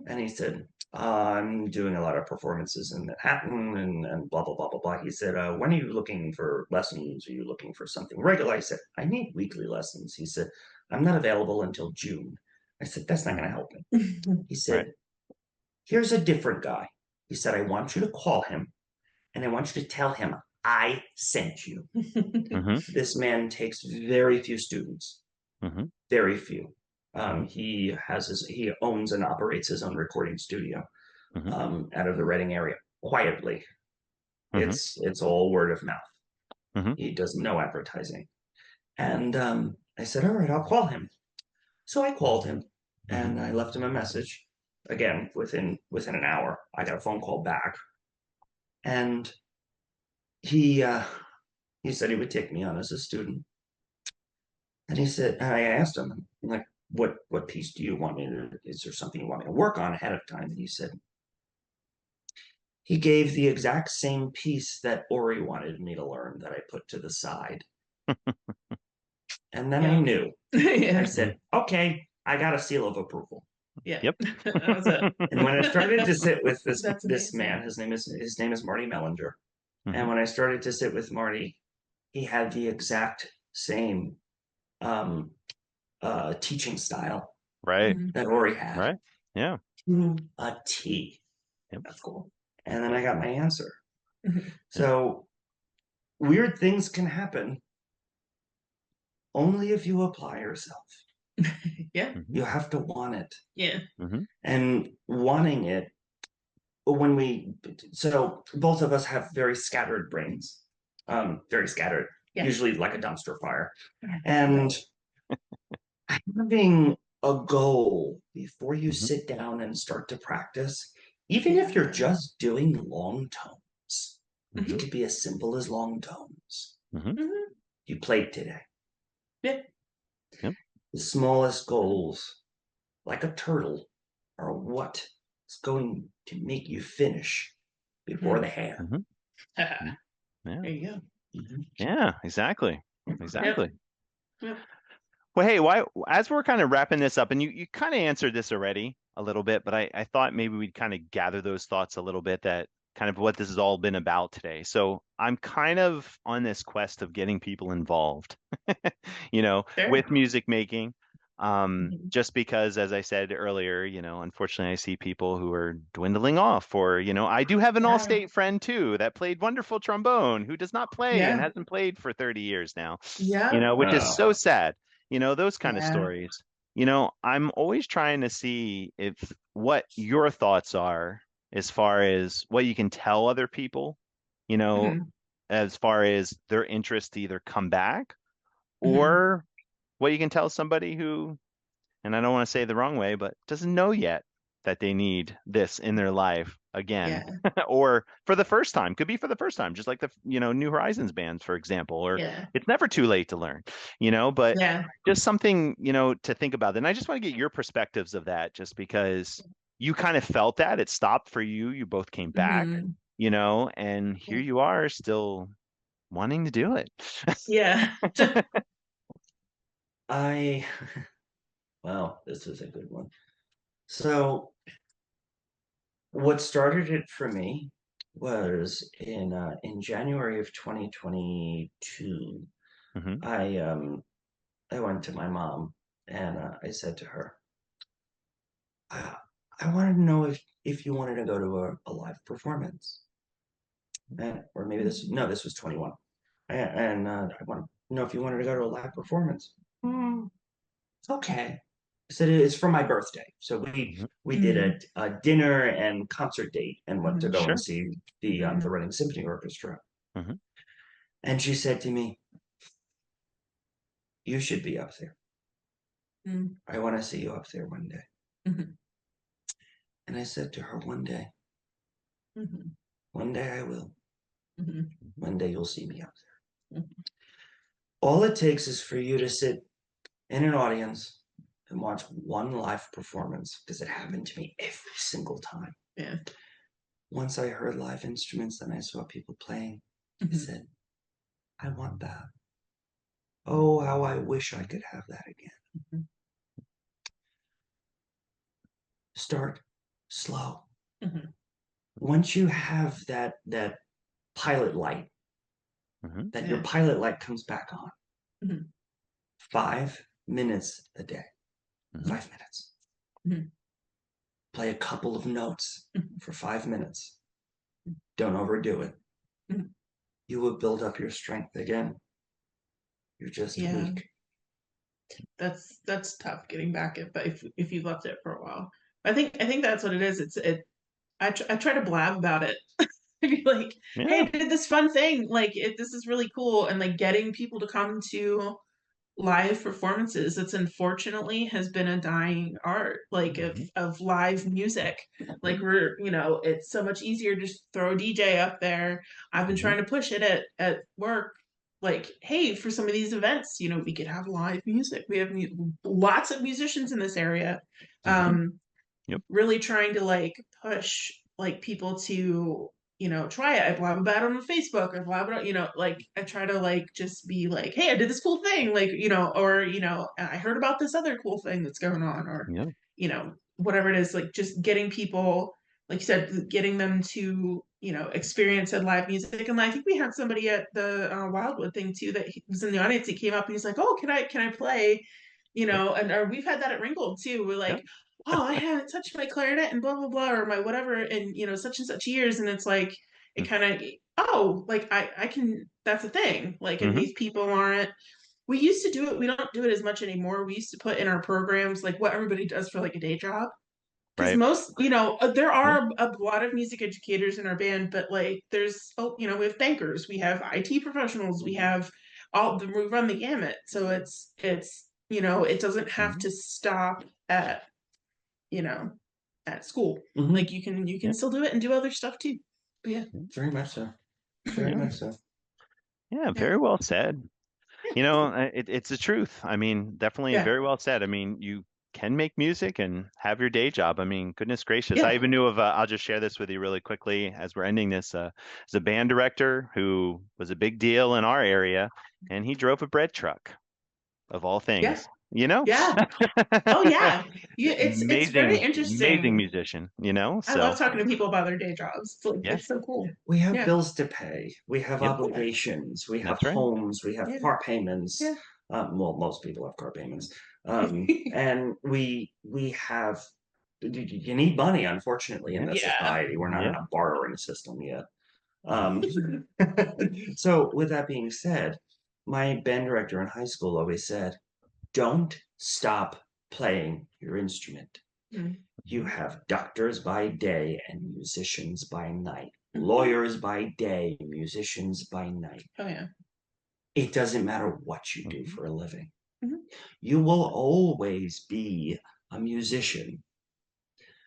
And he said, I'm doing a lot of performances in Manhattan and blah, blah, blah, blah, blah. He said, when are you looking for lessons? Are you looking for something regular? I said, I need weekly lessons. He said, I'm not available until June. I said, that's not going to help me. He said, here's a different guy. He said, I want you to call him, and I want you to tell him I sent you. This man takes very few students, very few. He owns and operates his own recording studio out of the Reading area, quietly. It's all word of mouth. He does no advertising. And I said, all right, I'll call him. So I called him, and I left him a message. Again, within an hour, I got a phone call back, and he said he would take me on as a student. And he said, and I asked him, like, what piece do you want me to, is there something you want me to work on ahead of time? And he said, he gave the exact same piece that Ori wanted me to learn that I put to the side. And then I knew. I said, okay, I got a seal of approval. That was it. And when I started to sit with this man, his name is Marty Mellinger. And when I started to sit with Marty, he had the exact same teaching style that Ori had. To a T. That's cool. And then I got my answer. So weird things can happen only if you apply yourself. You have to want it. And wanting it, so both of us have very scattered brains, very scattered, usually like a dumpster fire. And having a goal before you sit down and start to practice, even if you're just doing long tones, it could be as simple as long tones. You played today. The smallest goals, like a turtle, are what is going to make you finish before the hare. There you go. Yeah, exactly. Well, hey, as we're kind of wrapping this up, and you kind of answered this already a little bit, but I thought maybe we'd kind of gather those thoughts a little bit, that kind of what this has all been about today. So I'm kind of on this quest of getting people involved, Sure. with music making. Mhm. Just because, as I said earlier, unfortunately I see people who are dwindling off, or, I do have an Yeah. all-state friend too that played wonderful trombone who does not play and Yeah. hasn't played for 30 years now, Yeah. which is so sad, those kind of Yeah. stories. I'm always trying to see if what your thoughts are as far as what you can tell other people, you know, Mhm. as far as their interest to either come back, Mhm. or what you can tell somebody who, and I don't want to say the wrong way, but doesn't know yet that they need this in their life again, Yeah. or for the first time. Could be for the first time, just like the New Horizons bands, for example. Or Yeah. it's never too late to learn, but Yeah. just something to think about. And I just want to get your perspectives of that, just because you kind of felt that it stopped for you. You both came back, Mhm. and here you are still wanting to do it. Yeah. I, well, this is a good one. So, what started it for me was in January of 2022. Hmm. I went to my mom and I said to her, I wanted to know if you wanted to go to a live performance, or maybe this was 21, and I want to know if you wanted to go to a live performance. It's okay. I said it's for my birthday, so Hmm. we did Mhm. a dinner and concert date and went to Mhm. go and Sure. see the Mhm. Reading Symphony Orchestra. Hmm. And she said to me, "You should be up there. Mhm. I want to see you up there one day." Mhm. And I said to her, Mhm. one day I will. Mhm. One day you'll see me up there. Mhm. All it takes is for you to sit in an audience and watch one live performance, because it happened to me every single time. Yeah. Once I heard live instruments and I saw people playing, I Mhm. said, I want that. Oh, how I wish I could have that again. Mhm. Start slow. Mhm. Once you have that pilot light, Hmm. that your Yeah. pilot light comes back on, Mhm. 5 minutes a day, Hmm. 5 minutes. Mhm. Play a couple of notes Mhm. for 5 minutes. Don't overdo it. Mhm. You will build up your strength again. You're just Yeah. weak. That's tough getting back it, but if you left it for a while. I think that's what it is. I try to blab about it. Be like, hey, Yeah. I did this fun thing. Like this is really cool. And like getting people to come to live performances, it's unfortunately has been a dying art, like Hmm. of live music. Like it's so much easier to just throw a DJ up there. I've been Hmm. trying to push it at work, like, hey, for some of these events, we could have live music. We have lots of musicians in this area. Hmm. um Yep. really trying to like push like people to try it. I blab about it on Facebook, or blab about like I try to like just be like, hey, I did this cool thing, like or I heard about this other cool thing that's going on, or Yeah. whatever it is, like just getting people, like you said, getting them to experience a live music. And I think we had somebody at the Wildwood thing too that he was in the audience. He came up and he's like, oh, can I play, Yep. and or we've had that at Ringgold too. We're Yep. like, oh, I haven't touched my clarinet and blah blah blah, or my whatever in such and such years. And it's like it kind of, oh, like I can, that's a thing, like. And Hmm. these people aren't, we used to do it, we don't do it as much anymore. We used to put in our programs like what everybody does for like a day job, because Right. most, there Yeah. are a lot of music educators in our band, but like there's, oh, we have bankers, we have IT professionals, we have we run the gamut. So it's it doesn't have Hmm. to stop at you know at school. Mm-hmm. Like you can Yeah. still do it and do other stuff too. But yeah. Very much so. Very Yeah. much so. Yeah. Yeah. Very well said. It's the truth. I mean, definitely Yeah. very well said. I mean, you can make music and have your day job. I mean, goodness gracious. I Yeah. even knew of, I'll just share this with you really quickly as we're ending this, as a band director who was a big deal in our area, and he drove a bread truck, of all Yeah. things. you know? Yeah. Oh yeah. It's very interesting. Amazing musician, you know? I love talking to people about their day jobs. It's, like, Yeah. it's so cool. We have Yeah. bills to pay. We have Yep. obligations. We have That's right. homes. We have Yeah. car payments. Yeah. Well, most people have car payments. And we have. You need money, unfortunately, in this Yeah. society. We're not in Yeah. a bartering system yet. So, with that being said, my band director in high school always said, "Don't stop playing your instrument. Mm. You have doctors by day and musicians by night, lawyers by day, musicians by night. Oh yeah. It doesn't matter what you do for a living. Mhm. You will always be a musician.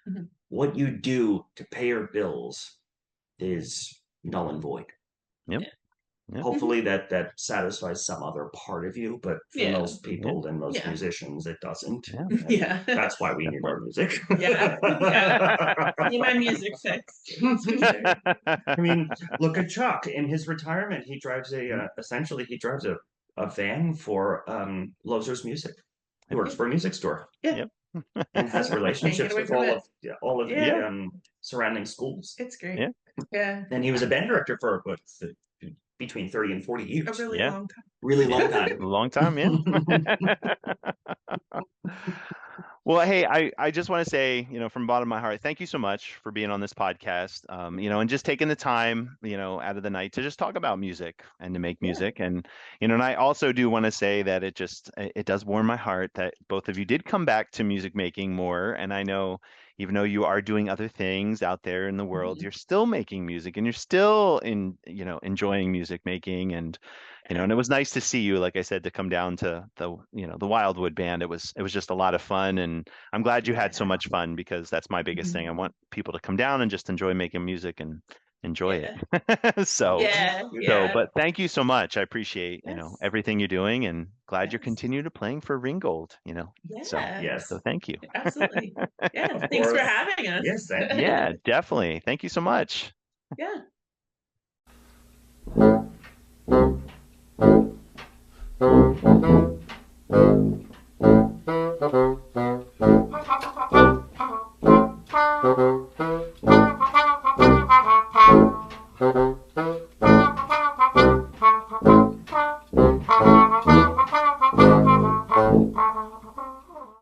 Mhm. What you do to pay your bills is null and void." Yep. Yep. Hopefully that satisfies some other part of you, but for Yeah. most people and most Yeah. musicians, it doesn't. Yeah. And Yeah. that's why we need our music. Yeah. Yeah. Need my music fixed. That's for sure. I mean, look at Chuck. In his retirement, he drives essentially he drives a van for Lozer's Music. He works for a music store. Yeah. Yep. And has relationships away with from all of Yeah. the surrounding schools. It's great. Yeah. Yeah. And he was a band director for between 30 and 40 years. A really Yeah. long time. Really long time. A long time, yeah. Well, hey, I just want to say, you know, from the bottom of my heart, thank you so much for being on this podcast, you know, and just taking the time, you know, out of the night to just talk about music and to make music. And, you know, and I also do want to say that it does warm my heart that both of you did come back to music making more. And I know even though you are doing other things out there in the world, you're still making music and you're still enjoying music making. And you know, and it was nice to see you, like I said, to come down to the Wildwood Band. It was just a lot of fun, and I'm glad you had so much fun, because that's my biggest thing. I want people to come down and just enjoy making music and enjoy it. So, but thank you so much. I appreciate you know everything you're doing, and glad you're continuing to playing for Ringgold. You know, so thank you. Absolutely. Yeah, thanks for having us. Yes, thank you. Yeah, definitely. Thank you so much. Yeah.